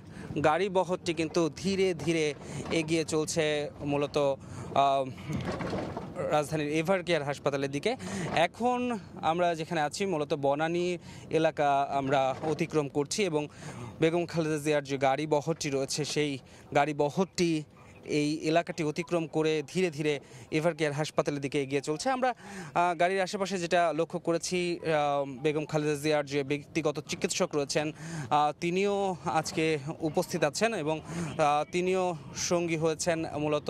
S28: গাড়ি বহরটি কিন্তু ধীরে ধীরে এগিয়ে চলছে মূলত রাজধানীর এভারকেয়ার হাসপাতালের দিকে। এখন আমরা যেখানে আছি মূলত বনানী এলাকা আমরা অতিক্রম করছি এবং বেগম খালেদা জিয়ার যে গাড়ি বহরটি রয়েছে সেই গাড়ি বহরটি এই এলাকাটি অতিক্রম করে ধীরে ধীরে এভারকেয়ার হাসপাতালের দিকে এগিয়ে চলছে। আমরা গাড়ির আশেপাশে যেটা লক্ষ্য করেছি, বেগম খালেদা জিয়ার যে ব্যক্তিগত চিকিৎসক রয়েছেন তিনিও আজকে উপস্থিত আছেন এবং তিনিও সঙ্গী হয়েছেন, মূলত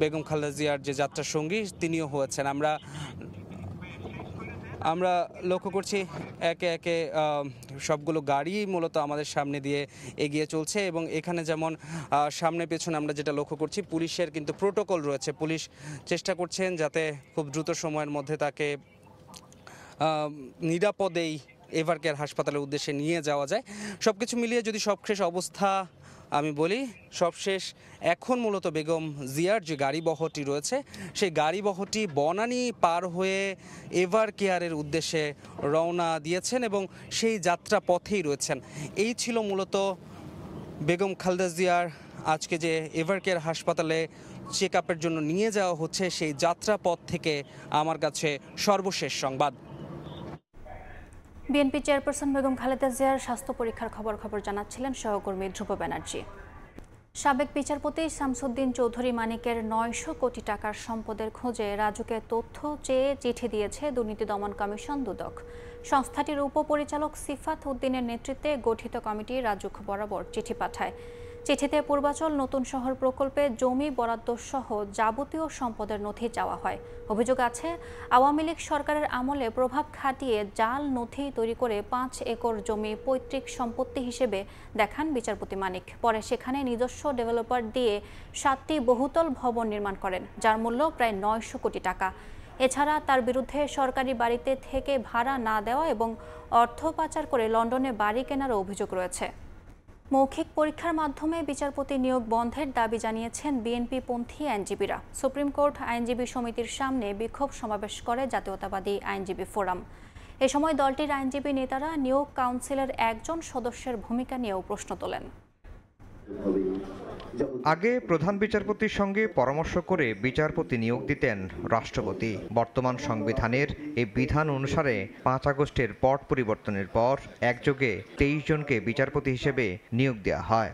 S28: বেগম খালেদা জিয়ার যে যাত্রা সঙ্গী তিনিও হয়েছেন। আমরা লক্ষ্য করছি একে একে সবগুলো গাড়ি মূলত আমাদের সামনে দিয়ে এগিয়ে চলছে এবং এখানে যেমন সামনে পেছনে আমরা যেটা লক্ষ্য করছি, পুলিশের কিন্তু প্রোটোকল রয়েছে। পুলিশ চেষ্টা করছেন যাতে খুব দ্রুত সময়ের মধ্যে তাকে নিরাপদেই এভারকেয়ার হাসপাতালের উদ্দেশ্যে নিয়ে যাওয়া যায়। সব কিছু মিলিয়ে যদি সবশেষ অবস্থা আমি বলি, সবশেষ এখন মূলত বেগম জিয়ার যে গাড়ি বহরটি রয়েছে সেই গাড়ি বহরটি বনানী পার হয়ে এভারকেয়ারের উদ্দেশ্যে রওনা দিয়েছেন এবং সেই যাত্রা পথেই রয়েছেন। এই ছিল মূলত বেগম খালেদা জিয়ার আজকে যে এভারকেয়ার হাসপাতালে চেক আপের জন্য নিয়ে যাওয়া হচ্ছে সেই যাত্রা পথ থেকে আমার কাছে সর্বশেষ সংবাদ।
S1: বিএনপি চেয়ারপারসন বেগম খালেদা জিয়ার স্বাস্থ্য পরীক্ষার খবর জানাচ্ছিলেন সহকর্মী ধ্রুব ব্যানার্জি। সাবেক বিচারপতি শামসুদ্দিন চৌধুরী মানিকের 900 কোটি টাকার সম্পদের খোঁজে রাজুকে তথ্য চেয়ে চিঠি দিয়েছে দুর্নীতি দমন কমিশন দুদক। সংস্থাটির উপপরিচালক সিফাত উদ্দিনের নেতৃত্বে গঠিত কমিটি রাজুক বরাবর চিঠি পাঠায়। চিঠিতে পূর্বাচল নতুন শহর প্রকল্পে জমি বরাদ্দ সহ যাবতীয় সম্পদের নথি চাওয়া হয়। অভিযোগ আছে, আওয়ামী লীগ সরকারের আমলে প্রভাব খাটিয়ে জাল নথি তৈরি করে 5 একর জমি পৈতৃক সম্পত্তি হিসেবে দেখান বিচারপতি মানিক। পরে সেখানে নিজস্ব ডেভেলপার দিয়ে 7টি বহুতল ভবন নির্মাণ করেন, যার মূল্য প্রায় 900 কোটি টাকা। এছাড়া তার বিরুদ্ধে সরকারি বাড়িতে থেকে ভাড়া না দেওয়া এবং অর্থ পাচার করে লন্ডনে বাড়ি কেনারও অভিযোগ রয়েছে। মৌখিক পরীক্ষার মাধ্যমে বিচারপতি নিয়োগ বন্ধের দাবি জানিয়েছেন বিএনপিপন্থী আইনজীবীরা। সুপ্রিম কোর্ট আইনজীবী সমিতির সামনে বিক্ষোভ সমাবেশ করে জাতীয়তাবাদী আইনজীবী ফোরাম। এ সময় দলটির আইনজীবী নেতারা নিয়োগ কাউন্সিলের একজন সদস্যের ভূমিকা নিয়েও প্রশ্ন তোলেন।
S2: আগে প্রধান বিচারপতির সঙ্গে পরামর্শ করে বিচারপতি নিয়োগ দিতেন রাষ্ট্রপতি। বর্তমান সংবিধানের এই বিধান অনুসারে 5 আগস্টের পট পরিবর্তনের পর একযোগে 23 জনকে বিচারপতি হিসেবে নিয়োগ দেওয়া হয়।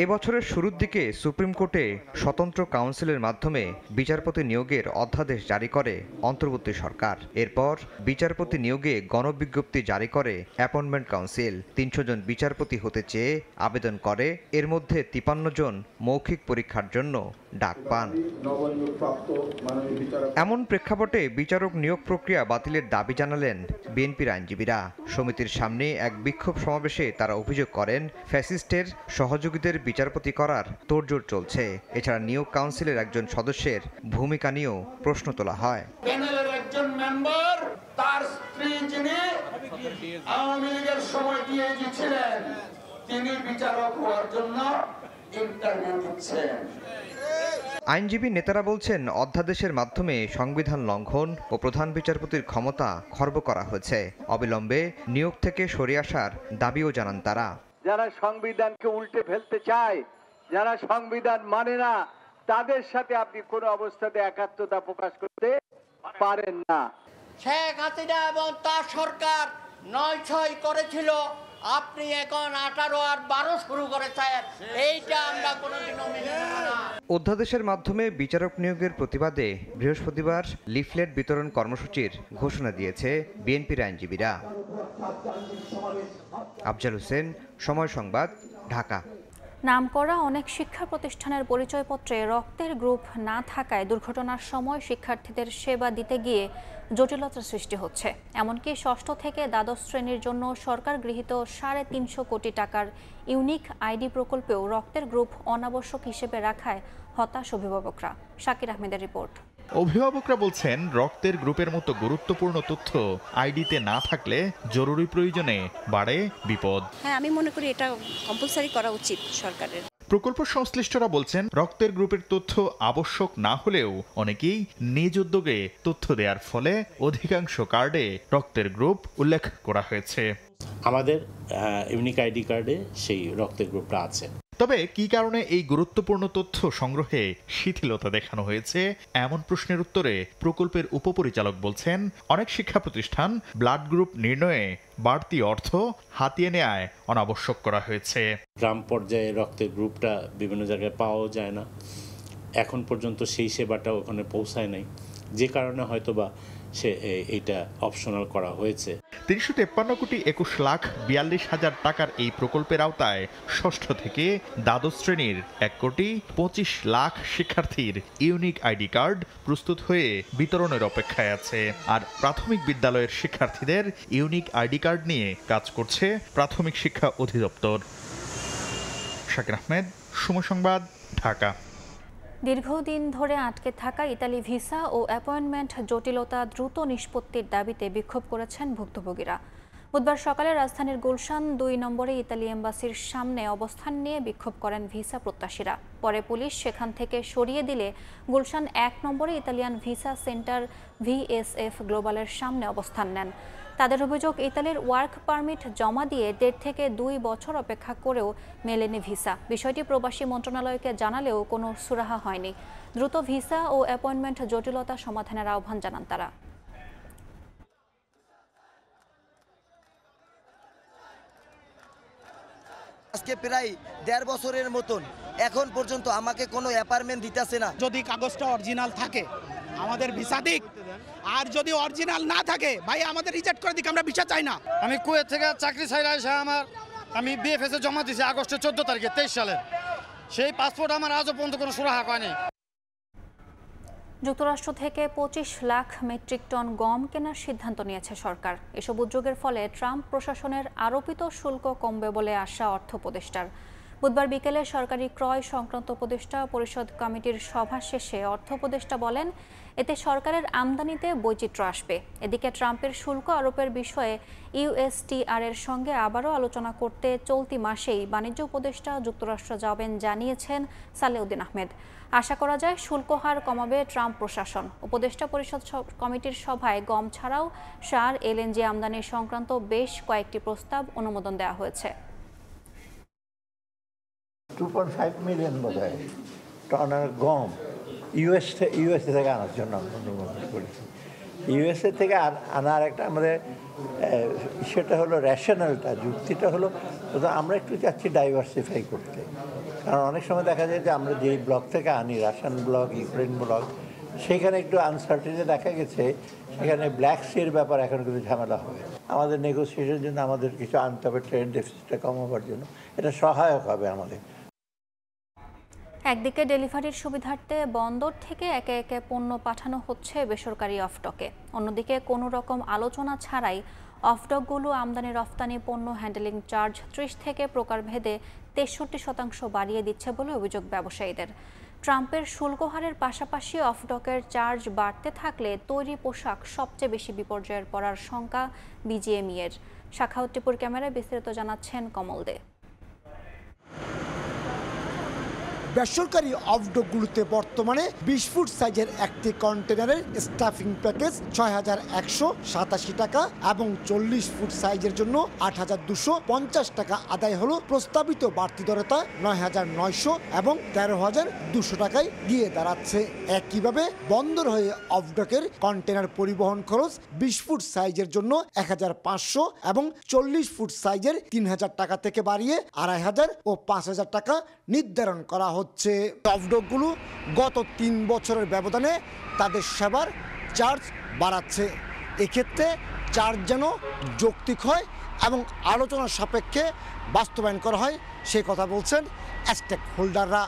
S2: এবছরের শুরুর দিকে সুপ্রিম কোর্টে স্বতন্ত্র কাউন্সিলের মাধ্যমে বিচারপতি নিয়োগের অধ্যাদেশ জারি করে অন্তর্বর্তী সরকার। এরপর বিচারপতি নিয়োগে গণবিজ্ঞপ্তি জারি করে অ্যাপয়েন্টমেন্ট কাউন্সিল। 300 জন বিচারপতি হতে চেয়ে আবেদন করে। এর মধ্যে 53 জন মৌখিক পরীক্ষার জন্য ডাক পান। এমন প্রেক্ষাপটে বিচারক নিয়োগ প্রক্রিয়া বাতিলের দাবি জানালেন বিএনপির আইনজীবীরা। সমিতির সামনে এক বিক্ষোভ সমাবেশে তারা অভিযোগ করেন, ফ্যাসিস্টের সহযোগীদের বিচারপতি করার তোড়জোড় চলছে। এছাড়া নিয়োগ কাউন্সিলের একজন সদস্যের ভূমিকা নিয়েও প্রশ্ন তোলা হয়।
S14: প্যানেলের একজন মেম্বার তার স্ত্রী যিনি আওয়ামী লীগের সময় দিয়ে ছিলেন, তিনি বিচারক হওয়ার জন্য ইন্টারভিউ দিচ্ছেন।
S2: আইনজীবী নেতারা বলছেন, অধ্যাদেশের মাধ্যমে সংবিধান লঙ্ঘন ও প্রধান বিচারপতির ক্ষমতা খর্ব করা হয়েছে। অবিলম্বে নিয়োগ থেকে সরে আসার দাবিও জানান তারা।
S6: যারা সংবিধানকে উল্টে ফেলতে চায়, যারা সংবিধান মানে না, তাদের সাথে আপনি কোনো অবস্থাতে একাত্মতা প্রকাশ করতে পারেন না।
S15: শেখ হাসিনা এবং তার সরকার ৯-৬ করেছিল, আপনি এখন ১৮ আর ১২ শুরু করেছেন। এইটা আমরা কোনোদিনও মেনে নেব না।
S2: অধ্যাদেশের মাধ্যমে বিচারক নিয়োগের প্রতিবাদে বৃহস্পতিবার লিফলেট বিতরণ কর্মসূচির ঘোষণা দিয়েছে বিএনপির আইনজীবীরা। আফজাল হোসেন, সময় সংবাদ, ঢাকা।
S1: নামকরা অনেক শিক্ষা প্রতিষ্ঠানের পরিচয়পত্রে রক্তের গ্রুপ না থাকায় দুর্ঘটনার সময় শিক্ষার্থীদের সেবা দিতে গিয়ে জটিলতার সৃষ্টি হচ্ছে। এমনকি ষষ্ঠ থেকে দ্বাদশ শ্রেণীর জন্য সরকার গৃহীত ৩৫০ কোটি টাকার ইউনিক আইডি প্রকল্পেও রক্তের গ্রুপ অনাবশ্যক হিসেবে রাখায় হতাশ অভিভাবকরা। শাকির আহমেদের রিপোর্ট।
S7: অভিভাবকরা বলছেন, রক্তের গ্রুপের মতো গুরুত্বপূর্ণ তথ্য আইডিতে না থাকলে জরুরি প্রয়োজনে বাড়ে বিপদ।
S8: হ্যাঁ, আমি মনে করি এটা কম্পালসারি করা উচিত সরকারের।
S7: প্রকল্প সংশ্লিষ্টরা বলছেন, রক্তের গ্রুপের তথ্য আবশ্যক না হলেও অনেকেই নিজ উদ্যোগে তথ্য দেওয়ার ফলে অধিকাংশ কার্ডে রক্তের গ্রুপ উল্লেখ করা হয়েছে।
S9: আমাদের ইউনিক আইডি কার্ডে সেই রক্তের গ্রুপটা আছে।
S7: তবে কি কারণে এই গুরুত্বপূর্ণ তথ্য সংগ্রহে শিথিলতা দেখানো হয়েছে, এমন প্রশ্নের উত্তরে প্রকল্পের উপপরিচালক বলছেন, অনেক শিক্ষা প্রতিষ্ঠান ব্লাড গ্রুপ নির্ণয়ে বাড়তি অর্থ হাতিয়ে নেয় অনাবশ্যক করা হয়েছে।
S9: গ্রাম পর্যায়ে রক্তের গ্রুপটা বিভিন্ন জায়গায় পাওয়াও যায় না, এখন পর্যন্ত সেই সেবাটা ওখানে পৌঁছায় নাই, যে কারণে হয়তোবা এইটা অপশনাল করা হয়েছে।
S7: ৩৫৩ কোটি ২১,৪২,০০০ টাকার এই প্রকল্পের আওতায় ষষ্ঠ থেকে দ্বাদশ শ্রেণীর ১,২৫,০০,০০০ শিক্ষার্থীর ইউনিক আইডি কার্ড প্রস্তুত হয়ে বিতরণের অপেক্ষায় আছে। আর প্রাথমিক বিদ্যালয়ের শিক্ষার্থীদের ইউনিক আইডি কার্ড নিয়ে কাজ করছে প্রাথমিক শিক্ষা অধিদপ্তর। শাকির আহমেদ, সময় সংবাদ, ঢাকা।
S1: দীর্ঘদিন ধরে আটকে থাকা ইতালি ভিসা ও অ্যাপয়েন্টমেন্ট জটিলতা দ্রুত নিষ্পত্তির দাবিতে বিক্ষোভ করেছেন ভুক্তভোগীরা। বুধবার সকালে রাজধানীর গুলশান ২ নম্বরে ইতালি এম্বাসির সামনে অবস্থান নিয়ে বিক্ষোভ করেন ভিসা প্রত্যাশীরা। পরে পুলিশ সেখান থেকে সরিয়ে দিলে গুলশান ১ নম্বরে ইতালিয়ান ভিসা সেন্টার VSF গ্লোবালের সামনে অবস্থান নেন। তাদের অভিযোগ, ইতালির ওয়ার্ক পারমিট জমা দিয়ে ১.৫ থেকে ২ বছর অপেক্ষা করেও মেলেনি ভিসা। বিষয়টি প্রবাসী মন্ত্রণালয়কে জানালেও কোনো সুরাহা হয়নি। দ্রুত ভিসা ও অ্যাপয়েন্টমেন্ট জটিলতা সমাধানের আহ্বান জানান তারা।
S10: আজকে প্রায় ১.৫ বছরের মতন এখন পর্যন্ত আমাকে কোনো অ্যাপার্টমেন্ট দিতেছে না।
S11: যদি কাগজটা অরিজিনাল থাকে আমাদের ভিসা দিক, আর যদি অরিজিনাল না থাকে ভাই আমাদের রিজেক্ট করে দিক, আমরা ভিসা চাই না।
S12: আমি কুয়েত থেকে চাকরি ছাইরা এসে আমি BFS এ জমা দিয়েছি আগস্টের ১৪ তারিখে ২৩ সালে। সেই পাসপোর্ট আমার আজও পর্যন্ত কোনো সুরাহা হয়নি।
S1: যুক্তরাষ্ট্র থেকে ২৫ লাখ মেট্রিক টন গম কেনার সিদ্ধান্ত নিয়েছে সরকার। এসব উদ্যোগের ফলে ট্রাম্প প্রশাসনের আরোপিত শুল্ক কমবে বলে আশা অর্থ উপদেষ্টার। বুধবার বিকেলে সরকারি ক্রয় সংক্রান্ত উপদেষ্টা পরিষদ কমিটির সভা শেষে অর্থ উপদেষ্টা বলেন, এতে সরকারের আমদানিতে বৈচিত্র্য আসবে। এদিকে ট্রাম্পের শুল্ক আরোপের বিষয়ে USTR এর সঙ্গে আবারও আলোচনা করতে চলতি মাসেই বাণিজ্য উপদেষ্টা যুক্তরাষ্ট্র যাবেন জানিয়েছেন সালেউদ্দিন আহমেদ। আশা করা যায় শুল্ক হার কমাবে ট্রাম্প প্রশাসন। উপদেষ্টা পরিষদ কমিটির সভায় গম ছাড়াও সার, LNG আমদানি সংক্রান্ত বেশ কয়েকটি প্রস্তাব অনুমোদন দেওয়া হয়েছে।
S6: 2.5 মিলিয়ন বোধহয় টনের গম ইউএসএ থেকে আনার জন্য আমরা অনুমোদন করেছি। ইউএসএ থেকে আনার একটা আমাদের সেটা হলো রেশনালটা, যুক্তিটা হলো আমরা একটু চাচ্ছি ডাইভার্সিফাই করতে। কারণ অনেক সময় দেখা যায় যে আমরা যেই ব্লক থেকে আনি, রাশিয়ান ব্লক, ইউক্রেন ব্লক, সেখানে একটু আনসার্টেনিটি দেখা গেছে, সেখানে ব্ল্যাক সির ব্যাপার এখন কিন্তু ঝামেলা হবে। আমাদের নেগোসিয়েশনের জন্য আমাদের কিছু আনতে হবে, ট্রেড ডেফিসিটটা কমাবার জন্য এটা সহায়ক হবে আমাদের।
S1: একদিকে ডেলিভারির সুবিধার্থে বন্দর থেকে একে একে পণ্য পাঠানো হচ্ছে বেসরকারি অফডকে, অন্যদিকে কোনো রকম আলোচনা ছাড়াই অফডকগুলো আমদানি রফতানি পণ্য হ্যান্ডেলিং চার্জ 30 থেকে প্রকারভেদে 63% বাড়িয়ে দিচ্ছে বলে অভিযোগ ব্যবসায়ীদের। ট্রাম্পের শুল্ক হারের পাশাপাশি অফডকের চার্জ বাড়তে থাকলে তৈরি পোশাক সবচেয়ে বেশি বিপর্যয়ের পড়ার শঙ্কা বিজিএমইএর। শাখাউদ্দিপুর ক্যামেরায় বিস্তারিত জানাচ্ছেন কমল দে।
S13: বেসরকারি অফডকগুলোতে বর্তমানে 20 ফুট সাইজের একটি কন্টেনারের স্টাফিং প্যাকেজ 6187 টাকা এবং 40 ফুট সাইজের জন্য 8250 টাকা আদায় হলো প্রস্তাবিত বাড়তি দরতা 9900 এবং 13200 টাকায় গিয়ে দাঁড়াচ্ছে। একইভাবে বন্দর হয়ে অফডকের কন্টেনার পরিবহন খরচ 20 ফুট সাইজের জন্য 1500 এবং 40 ফুট সাইজের 3000 টাকা থেকে বাড়িয়ে 2500 ও 5000 টাকা নির্ধারণ করা হচ্ছে। অফডকগুলো গত 3 বছরের ব্যবধানে তাদের সেবার চার্জ বাড়াচ্ছে। এক্ষেত্রে চার্জ যেন যৌক্তিক হয় এবং আলোচনা সাপেক্ষে বাস্তবায়ন করা হয় সে কথা বলছেন স্টেক হোল্ডাররা।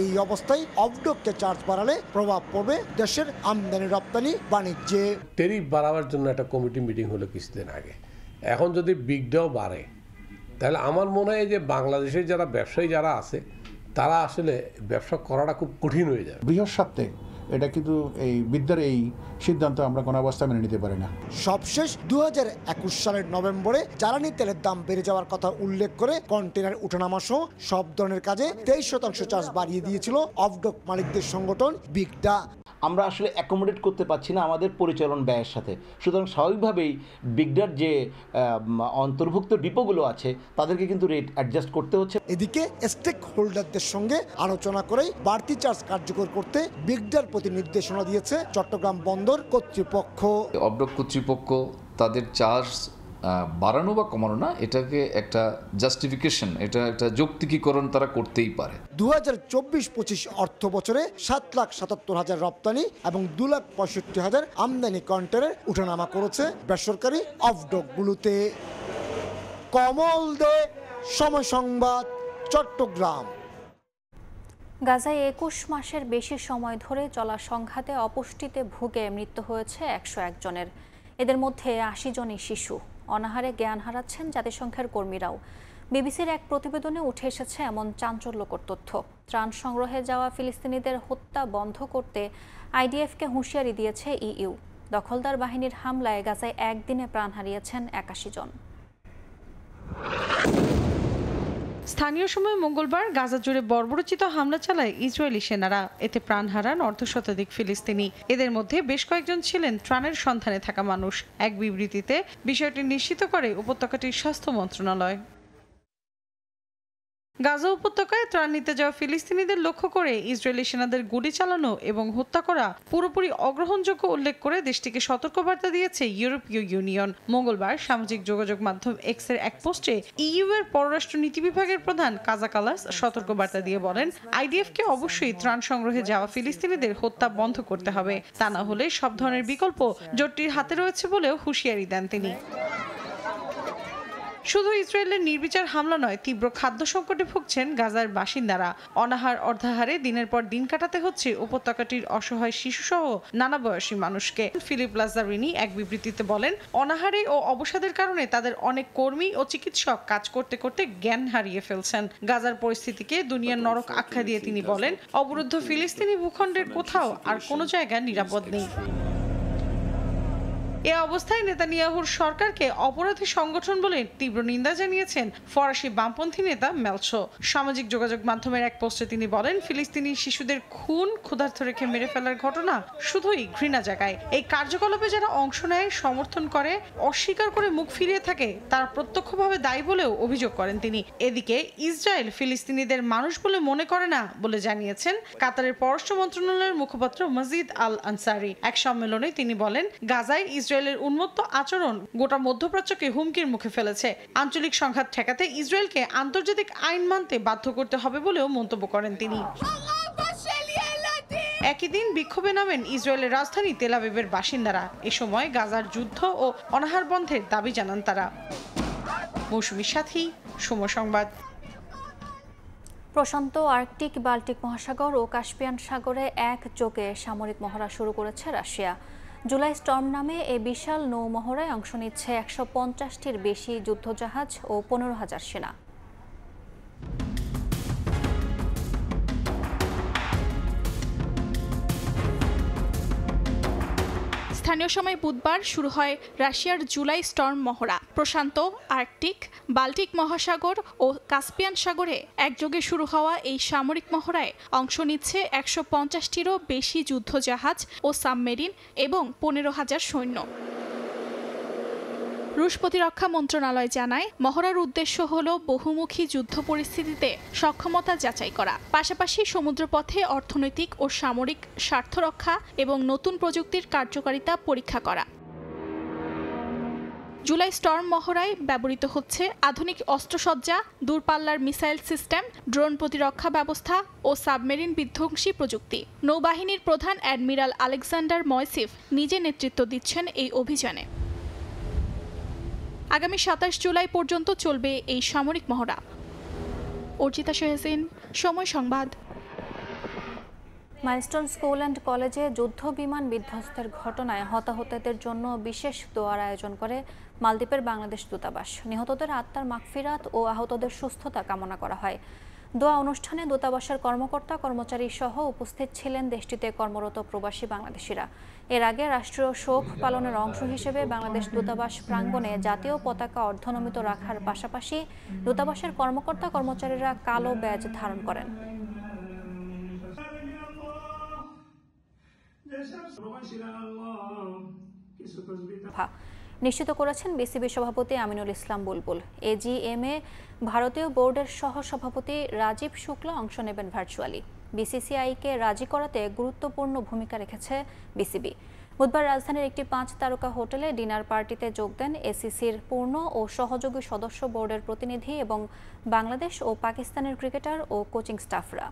S13: এই অবস্থায় অফডককে চার্জ বাড়ালে প্রভাব পড়বে দেশের আমদানি রপ্তানি বাণিজ্যে।
S16: ট্যারিফ বাড়াবার জন্য একটা কমিটি মিটিং হলো কিছুদিন আগে, এখন যদি বিগটাও বাড়ে তাহলে আমার মনে হয় যে বাংলাদেশের যারা ব্যবসায়ী যারা আছে তারা আসলে ব্যবসা করাটা খুব কঠিন হয়ে যায়।
S17: বৃহৎ স্বার্থে এটা কিন্তু এই বিদ্যার এই সিদ্ধান্ত আমরা কোনো অবস্থায় মেনে নিতে পারি না।
S13: সবশেষ 2021 সালের নভেম্বরে জ্বালানি তেলের দাম বেড়ে যাওয়ার কথা উল্লেখ করে কন্টেনার উঠানামা সহ সব ধরনের কাজে 23% চার্জ বাড়িয়ে দিয়েছিল অফডক মালিকদের সংগঠন বিগডা।
S19: আমরা আসলে অ্যাকোমোডেট করতে পারছি না আমাদের পরিচালন ব্যয়ের সাথে, সুতরাং স্বাভাবিকভাবেই বিগডার যে অন্তর্ভুক্ত ডিপোগুলো আছে তাদেরকে কিন্তু রেট অ্যাডজাস্ট করতে হচ্ছে।
S13: এদিকে স্টেক হোল্ডারদের সঙ্গে আলোচনা করেই বাড়তি চার্জ কার্যকর করতে বিগডার প্রতি নির্দেশনা দিয়েছে চট্টগ্রাম বন্দর কর্তৃপক্ষ।
S20: অফডক কর্তৃপক্ষ তাদের চার্জ বাড়ানো বা কমানো না, এটাকে একটা জাস্টিফিকেশন, এটা একটা যৌক্তিকীকরণ তারা করতেই পারে।
S13: 2024-25 অর্থ বছরে 7,77,000 রপ্তানি এবং 2,65,000 আমদানি কন্টেনার উঠানামা করেছে বেসরকারি অফডকগুলোতে। কমল দে, সময় সংবাদ, চট্টগ্রাম।
S1: গাজায় 21 মাসের বেশি সময় ধরে চলা সংঘাতে অপুষ্টিতে ভুগে মৃত্যু হয়েছে 101 জনের। এদের মধ্যে 80 জনই শিশু। অনাহারে জ্ঞান হারাচ্ছেন জাতিসংঘের কর্মীরাও। বিবিসির এক প্রতিবেদনে উঠে এসেছে এমন চাঞ্চল্যকর তথ্য। ত্রাণ সংগ্রহে যাওয়া ফিলিস্তিনিদের হত্যা বন্ধ করতে আইডিএফকে হুঁশিয়ারি দিয়েছে ইইউ। দখলদার বাহিনীর হামলায় গাজায় একদিনে প্রাণ হারিয়েছেন 81 জন।
S21: স্থানীয় সময় মঙ্গলবার গাজা জুড়ে বর্বরোচিত হামলা চালায় ইসরায়েলি সেনারা। এতে প্রাণ হারান অর্ধশতাধিক ফিলিস্তিনি। এদের মধ্যে বেশ কয়েকজন ছিলেন ত্রাণের সন্ধানে থাকা মানুষ। এক বিবৃতিতে বিষয়টি নিশ্চিত করে উপত্যকাটির স্বাস্থ্য মন্ত্রণালয়। গাজা উপত্যকায় ত্রাণ নিতে যাওয়া ফিলিস্তিনিদের লক্ষ্য করে ইসরায়েলি সেনাদের গুলি চালানো এবং হত্যা করা পুরোপুরি অগ্রহণযোগ্য উল্লেখ করে দেশটিকে সতর্কবার্তা দিয়েছে ইউরোপীয় ইউনিয়ন। মঙ্গলবার সামাজিক যোগাযোগ মাধ্যম এক্সের এক পোস্টে ইইউ এর পররাষ্ট্র নীতি বিভাগের প্রধান কাজা কালাস সতর্কবার্তা দিয়ে বলেন, আইডিএফকে অবশ্যই ত্রাণ সংগ্রহে যাওয়া ফিলিস্তিনিদের হত্যা বন্ধ করতে হবে, তা না হলে সব ধরনের বিকল্প জোটটির হাতে রয়েছে বলেও হুঁশিয়ারি দেন তিনি। শুধু ইসরায়েলের নির্বিচার হামলা নয়, তীব্র খাদ্য সংকটে ভুগছেন গাজার বাসিন্দারা। অনাহার অর্ধাহারে দিনের পর দিন কাটাতে হচ্ছে উপত্যকাটির অসহায় শিশুসহ নানা বয়সী মানুষকে। ফিলিপ লাজারিনি এক বিবৃতিতে বলেন, অনাহারে ও অবসাদের কারণে তাদের অনেক কর্মী ও চিকিৎসক কাজ করতে করতে জ্ঞান হারিয়ে ফেলছেন। গাজার পরিস্থিতিকে দুনিয়ার নরক আখ্যা দিয়ে তিনি বলেন, অবরুদ্ধ ফিলিস্তিনি ভূখণ্ডের কোথাও আর কোনো জায়গা নিরাপদ নেই। এ অবস্থায় নেতানিয়াহুর সরকারকে অপরাধী সংগঠন বলে তীব্র নিন্দা জানিয়েছেন ফরাসি বামপন্থী নেতা মেলছো। সামাজিক যোগাযোগ মাধ্যমের এক পোস্টে তিনি বলেন, ফিলিস্তিনি শিশুদের খুন, ক্ষুধার্ত রেখে মেরে ফেলার ঘটনা শুধুই ঘৃণা জাগায়। এই কার্যকলাপে যারা অংশ নেয়, সমর্থন করে, অস্বীকার করে মুখ ফিরিয়ে থাকে, তারা প্রত্যক্ষভাবে দায়ী বলেও অভিযোগ করেন তিনি। এদিকে ইসরায়েল ফিলিস্তিনিদের মানুষ বলে মনে করে না বলে জানিয়েছেন কাতারের পররাষ্ট্র মন্ত্রণালয়ের মুখপাত্র মজিদ আল আনসারি। এক সম্মেলনে তিনি বলেন, গাজায় ইসরায়েলের উন্মত্ত আচরণ গোটা মধ্যপ্রাচ্যকে হুমকির মুখে ফেলেছে। আঞ্চলিক সংঘাত ঠেকাতে ইসরায়েলকে আন্তর্জাতিক আইন মানতে বাধ্য করতে হবে বলেও মন্তব্য করেন তিনি। একই দিন বিক্ষোভে নামেন ইসরায়েলের রাজধানী তেল আবিবের বাসিন্দারা। এ সময় গাজার যুদ্ধ ও অনাহার বন্ধের দাবি জানান তারা। মৌসুমীর সাথী, সময় সংবাদ।
S1: প্রশান্ত, আর্কটিক, বাল্টিক মহাসাগর ও কাস্পিয়ান সাগরে একযোগে সামরিক মহড়া শুরু করেছে রাশিয়া। জুলাই স্টর্ম নামে এই বিশাল নৌ মহড়ায় অংশ নিচ্ছে 150টির বেশি যুদ্ধজাহাজ ও 15,000 সেনা।
S4: স্থানীয় সময় বুধবার শুরু হয় রাশিয়ার জুলাই স্টর্ম মহড়া। প্রশান্ত, আর্কটিক, বাল্টিক মহাসাগর ও কাস্পিয়ান সাগরে একযোগে শুরু হওয়া এই সামরিক মহড়ায় অংশ নিচ্ছে 150টিরও বেশি যুদ্ধজাহাজ ও সাবমেরিন এবং 15,000 সৈন্য। রুশ প্রতিরক্ষা মন্ত্রণালয় জানায়, মহড়ার উদ্দেশ্য হল বহুমুখী যুদ্ধ পরিস্থিতিতে সক্ষমতা যাচাই করা, পাশাপাশি সমুদ্রপথে অর্থনৈতিক ও সামরিক স্বার্থ রক্ষা এবং নতুন প্রযুক্তির কার্যকারিতা পরীক্ষা করা। জুলাই স্টর্ম মহড়ায় ব্যবহৃত হচ্ছে আধুনিক অস্ত্রসজ্জা, দূরপাল্লার মিসাইল সিস্টেম, ড্রোন প্রতিরক্ষা ব্যবস্থা ও সাবমেরিন বিধ্বংসী প্রযুক্তি। নৌবাহিনীর প্রধান অ্যাডমিরাল আলেকজান্ডার ময়সিফ নিজে নেতৃত্ব দিচ্ছেন এই অভিযানে। আগামী 27 জুলাই পর্যন্ত চলবে এই সামরিক মহড়া। অর্জিতা শেহসিন, সময় সংবাদ।
S1: মাইলস্টোন স্কুল অ্যান্ড কলেজে যুদ্ধ বিমান বিধ্বস্তের ঘটনায় হতাহতদের জন্য বিশেষ দোয়ার আয়োজন করে মালদ্বীপের বাংলাদেশ দূতাবাস। নিহতদের আত্মার মাগফিরাত ও আহতদের সুস্থতা কামনা করা হয়। দোয়া অনুষ্ঠানে দূতাবাসের কর্মকর্তা কর্মচারী সহ উপস্থিত ছিলেন দেশটিতে কর্মরত প্রবাসী বাংলাদেশিরা। এর আগে রাষ্ট্রীয় শোক পালনের অংশ হিসেবে বাংলাদেশ দূতাবাস প্রাঙ্গণে জাতীয় পতাকা অর্ধনমিত রাখার পাশাপাশি দূতাবাসের কর্মকর্তা কর্মচারীরা কালো ব্যাজ ধারণ করেন। নিশ্চিত করেছেন বিসিবি সভাপতি আমিনুল ইসলাম বুলবুল। এজিএমে ভারতীয় বোর্ডের সহ সভাপতি রাজীব শুক্লা অংশ নেবেন ভার্চুয়ালি। বিসিসিআইকে রাজি করাতে গুরুত্বপূর্ণ ভূমিকা রেখেছে বিসিবি। বুধবার রাজধানীর একটি 5 তারকা হোটেলে ডিনার পার্টিতে যোগ দেন এসিসির পূর্ণ ও সহযোগী সদস্য বোর্ডের প্রতিনিধি এবং বাংলাদেশ ও পাকিস্তানের ক্রিকেটার ও কোচিং স্টাফরা।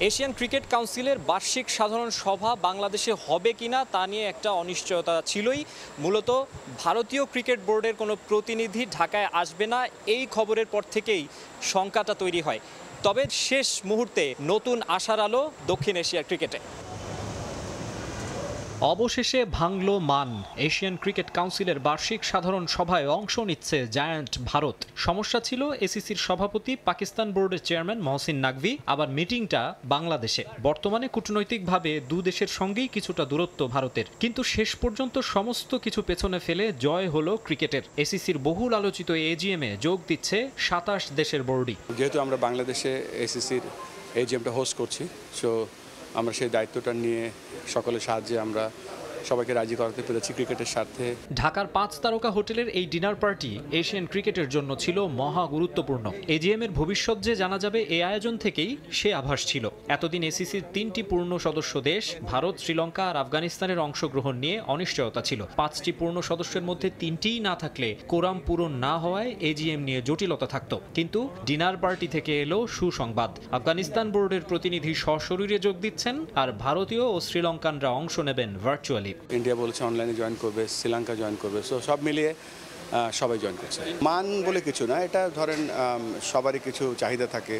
S5: এশিয়ান ক্রিকেট কাউন্সিলের বার্ষিক সাধারণ সভা বাংলাদেশে হবে কিনা তা নিয়ে একটা অনিশ্চয়তা ছিলই। মূলত ভারতীয় ক্রিকেট বোর্ডের কোনো প্রতিনিধি ঢাকায় আসবে না, এই খবরের পর থেকেই শঙ্কাটা তৈরি হয়। তবে শেষ মুহূর্তে নতুন আশার আলো দক্ষিণ এশিয়ার ক্রিকেটে। অবশেষে ভাঙল মান। এশিয়ান ক্রিকেট কাউন্সিলের বার্ষিক সাধারণ সভায় অংশ নিচ্ছে জায়ান্ট ভারত। সমস্যা ছিল এসিসির সভাপতি পাকিস্তান বোর্ডের চেয়ারম্যান মহসিন নাকভি, আবার মিটিংটা বাংলাদেশে। বর্তমানে কূটনৈতিকভাবে দু দেশের সঙ্গেই কিছুটা দূরত্ব ভারতের, কিন্তু শেষ পর্যন্ত সমস্ত কিছু পেছনে ফেলে জয় হলো ক্রিকেটের। এসিসির বহুল আলোচিত এজিএমে যোগ দিচ্ছে 27 দেশের বোর্ডই।
S18: যেহেতু আমরা বাংলাদেশে এসিসির এজিএমটা হোস্ট করছি, সো আমরা সেই দায়িত্বটা নিয়ে সকলের সাহায্যে আমরা সবাইকে রাজি করাতে পেরেছি ক্রিকেটের স্বার্থে।
S5: ঢাকার 5 তারকা হোটেলের এই ডিনার পার্টি এশিয়ান ক্রিকেটের জন্য ছিল মহা গুরুত্বপূর্ণ। এজিএম এর ভবিষ্যৎ যে জানা যাবে এই আয়োজন থেকেই সে আভাস ছিল। এতদিন এসিসির 3টি পূর্ণ সদস্য দেশ ভারত, শ্রীলঙ্কা আর আফগানিস্তানের অংশগ্রহণ নিয়ে অনিশ্চয়তা ছিল। 5টি পূর্ণ সদস্যের মধ্যে 3টিই না থাকলে কোরাম পূরণ না হওয়ায় এজিএম নিয়ে জটিলতা থাকত। কিন্তু ডিনার পার্টি থেকে এলো সুসংবাদ। আফগানিস্তান বোর্ডের প্রতিনিধি সশরীরে যোগ দিচ্ছেন, আর ভারতীয় ও শ্রীলঙ্কানরা অংশ নেবেন ভার্চুয়ালি।
S18: ইন্ডিয়া বলেছে অনলাইনে জয়েন করবে, শ্রীলঙ্কা জয়েন করবে, সো সব মিলিয়ে সবাই জয়েন করছে। মান বলে কিছু না, এটা ধরেন সবারই কিছু চাহিদা থাকে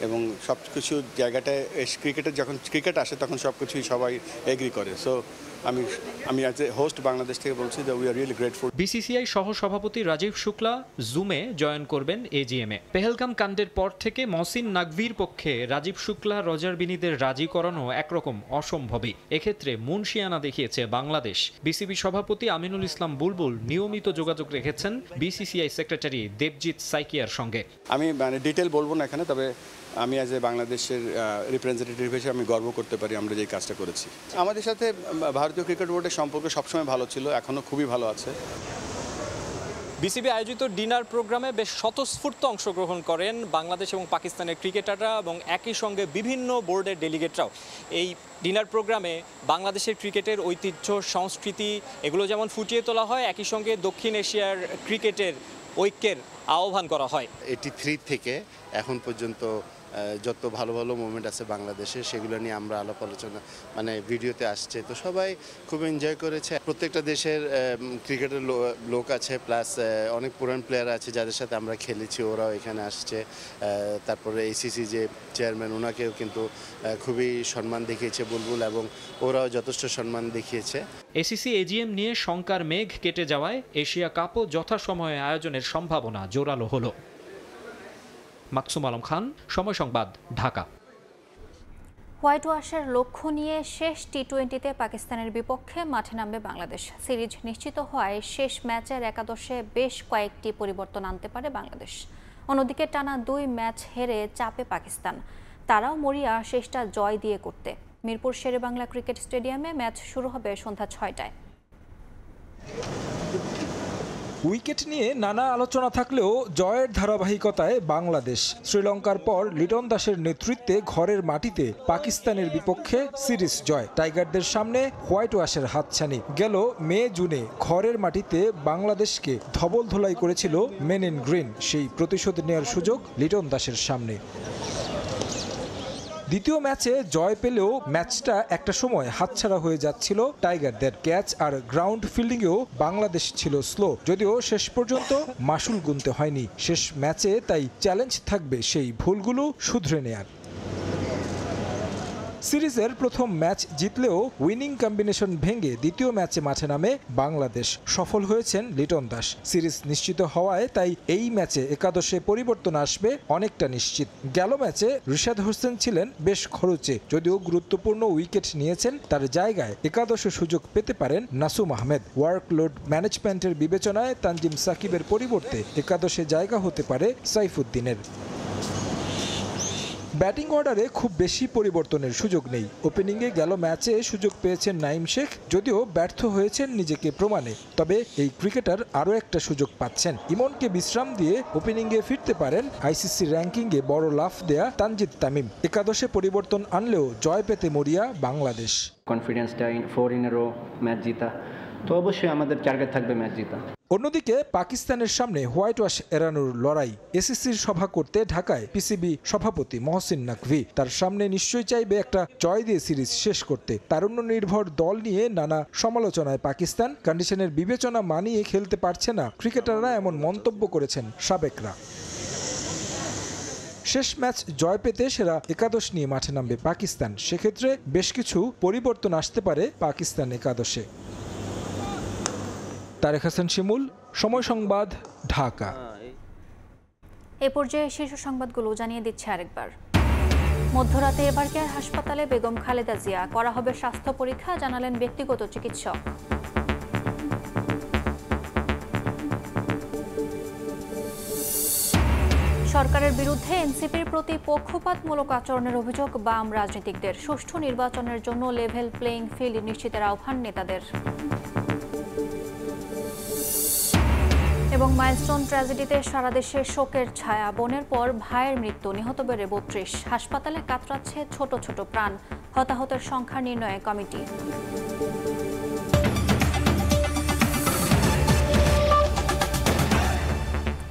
S18: এবং সব কিছু জায়গাটায় ক্রিকেটের যখন ক্রিকেট আসে তখন সব কিছুই সবাই এগ্রি করে। সো আমি অ্যাজ এ হোস্ট বাংলাদেশ থেকে বলছি যে we are really grateful.
S5: BCCI সহ সভাপতি রাজীব শুক্লা জুমে জয়েন করবেন এজিএমে। পেহেলগাম কাণ্ডের পর থেকে মহসিন নাকভির পক্ষে রাজীব শুক্লা, রজার বিনিদের রাজি করানো একরকম অসম্ভবই। এক্ষেত্রে মুনশিয়ানা দেখিয়েছে বাংলাদেশ। বিসিবি সভাপতি আমিনুল ইসলাম বুলবুল নিয়মিত যোগাযোগ রেখেছেন বিসিসিআই সেক্রেটারি দেবজিৎ সাইকিয়ার সঙ্গে।
S18: আমি ডিটেল বলবো না এখানে, তবে আমি আজ বাংলাদেশের রিপ্রেজেন্টেটিভ হিসেবে আমি গর্ব করতে পারি আমরা যে কাজটা করেছি। আমাদের সাথে ভারতীয় ক্রিকেট বোর্ডের সম্পর্ক সবসময় ভালো ছিল, এখনও খুবই ভালো আছে।
S5: বিসিবি আয়োজিত ডিনার প্রোগ্রামে বেশ স্বতঃস্ফূর্ত অংশগ্রহণ করেন বাংলাদেশ এবং পাকিস্তানের ক্রিকেটাররা এবং একই সঙ্গে বিভিন্ন বোর্ডের ডেলিগেটরাও। এই ডিনার প্রোগ্রামে বাংলাদেশের ক্রিকেটের ঐতিহ্য, সংস্কৃতি এগুলো যেমন ফুটিয়ে তোলা হয়, একই সঙ্গে দক্ষিণ এশিয়ার ক্রিকেটের ঐক্যের আহ্বান করা হয়।
S22: 83 থেকে এখন পর্যন্ত
S18: যত ভালো ভালো মোমেন্ট আছে বাংলাদেশে সেগুলো নিয়ে আমরা আলাপ আলোচনা মানে ভিডিওতে আসছে, তো সবাই খুব এনজয় করেছে। প্রত্যেকটা দেশের ক্রিকেটের লোক আছে, প্লাস অনেক পুরান প্লেয়ার আছে যাদের সাথে আমরা খেলেছি, ওরাও এখানে আসছে। তারপরে ACC যে চেয়ারম্যান ওনাকেও কিন্তু খুবই সম্মান দেখিয়েছে বুলবুল, এবং ওরাও যথেষ্ট সম্মান দেখিয়েছে।
S5: ACC AGM নিয়ে শঙ্কার মেঘ কেটে যাওয়ায় এশিয়া কাপও যথাসময়ে আয়োজনের সম্ভাবনা জোরালো হলো। মাকসুম আলম খান, সময় সংবাদ, ঢাকা।
S1: হোয়াইট ওয়াশের লক্ষ্য নিয়ে শেষ টি20তে পাকিস্তানের বিপক্ষে মাঠে নামবে বাংলাদেশ। সিরিজ নিশ্চিত হওয়ায় শেষ ম্যাচের একাদশে বেশ কয়েকটি পরিবর্তন আনতে পারে বাংলাদেশ। অন্যদিকে টানা 2 ম্যাচ হেরে চাপে পাকিস্তান, তারাও মরিয়া শেষটা জয় দিয়ে করতে। মিরপুর শেরেবাংলা ক্রিকেট স্টেডিয়ামে ম্যাচ শুরু হবে সন্ধ্যা 6টায়।
S3: উইকেট নিয়ে নানা আলোচনা থাকলেও জয়ের ধারাবাহিকতায় বাংলাদেশ। শ্রীলঙ্কার পর লিটন দাসের নেতৃত্বে ঘরের মাটিতে পাকিস্তানের বিপক্ষে সিরিজ জয়। টাইগারদের সামনে হোয়াইট ওয়াশের হাতছানি। গেল মে জুনে ঘরের মাটিতে বাংলাদেশকে ধবল ধোলাই করেছিল মেন ইন গ্রিন, সেই প্রতিশোধ নেওয়ার সুযোগ লিটন দাসের সামনে। দ্বিতীয় ম্যাচে জয় পেলেও ম্যাচটা একটা সময় হাতছাড়া হয়ে যাচ্ছিল টাইগারদের। ক্যাচ আর গ্রাউন্ড ফিল্ডিংয়েও বাংলাদেশ ছিল স্লো, যদিও শেষ পর্যন্ত মাসুল গুনতে হয়নি। শেষ ম্যাচে তাই চ্যালেঞ্জ থাকবে সেই ভুলগুলো শুধরে নেয়ার। সিরিজের প্রথম ম্যাচ জিতলেও উইনিং কম্বিনেশন ভেঙে দ্বিতীয় ম্যাচে মাঠে নামে বাংলাদেশ। সফল হয়েছেন লিটন দাস। সিরিজ নিশ্চিত হওয়ায় তাই এই ম্যাচে একাদশে পরিবর্তন আসবে অনেকটা নিশ্চিত। গেল ম্যাচে রিশাদ হোসেন ছিলেন বেশ খরচে, যদিও গুরুত্বপূর্ণ উইকেট নিয়েছেন। তার জায়গায় একাদশে সুযোগ পেতে পারেন নাসুম আহমেদ। ওয়ার্কলোড ম্যানেজমেন্টের বিবেচনায় তানজিম সাকিবের পরিবর্তে একাদশে জায়গা হতে পারে সাইফুদ্দিনের। ব্যাটিং অর্ডারে খুব বেশি পরিবর্তনের সুযোগ নেই। ওপেনিংয়ে গেল ম্যাচে সুযোগ পেয়েছেন নাইম শেখ, যদিও ব্যর্থ হয়েছেন নিজেকে প্রমাণে। তবে এই ক্রিকেটার আরও একটা সুযোগ পাচ্ছেন। ইমনকে বিশ্রাম দিয়ে ওপেনিংয়ে ফিরতে পারেন ICC র্যাঙ্কিংয়ে বড় লাফ দেয়া তানজিদ তামিম। একাদশে পরিবর্তন আনলেও জয় পেতে মরিয়া বাংলাদেশ।
S22: কনফিডেন্সটা 4 in a row ম্যাচ জিতা, তো অবশ্যই আমাদের টার্গেট থাকবে ম্যাচ জিতা।
S3: অন্যদিকে পাকিস্তানের সামনে হোয়াইট ওয়াশ এড়ানোর লড়াই। ACCর সভা করতে ঢাকায় PCB সভাপতি মহসিন নাকভি। তার সামনে নিশ্চয়ই চাইবে একটা জয় দিয়ে সিরিজ শেষ করতে। তারুণ্য নির্ভর দল নিয়ে নানা সমালোচনায় পাকিস্তান কন্ডিশনের বিবেচনা মানিয়ে খেলতে পারছে না ক্রিকেটাররা, এমন মন্তব্য করেছেন সাবেকরা। শেষ ম্যাচ জয় পেতে সেরা একাদশ নিয়ে মাঠে নামবে পাকিস্তান। সেক্ষেত্রে বেশ কিছু পরিবর্তন আসতে পারে পাকিস্তান একাদশে। তারেক হাসান শিমুল, সময় সংবাদ, ঢাকা।
S1: এ পর্যায়ে শীর্ষ সংবাদগুলো জানিয়ে দিচ্ছে আরেকবার। মধ্যরাতে এবারকেয়ার হাসপাতালে বেগম খালেদা জিয়া, করা হবে স্বাস্থ্য পরীক্ষা, জানালেন ব্যক্তিগত চিকিৎসক। সরকারের বিরুদ্ধে এনসিপির প্রতি পক্ষপাতমূলক আচরণের অভিযোগ বাম রাজনীতিকদের। সুষ্ঠু নির্বাচনের জন্য লেভেল প্লেইং ফিল্ড নিশ্চিতের আহ্বান নেতাদের। এবং মাইলস্টোন ট্র্যাজেডিতে সারা দেশে শোকের ছায়া। বোনের পর ভাইয়ের মৃত্যু, নিহত বেড়ে 32। হাসপাতালে কাতরাচ্ছে ছোট ছোট প্রাণ। হতাহতের সংখ্যা নির্ণয়ে কমিটি।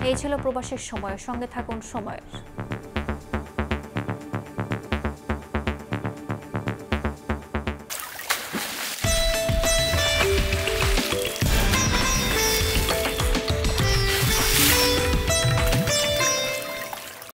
S1: এই ছিল প্রবাসের সময়। সঙ্গে থাকুন সময়ের।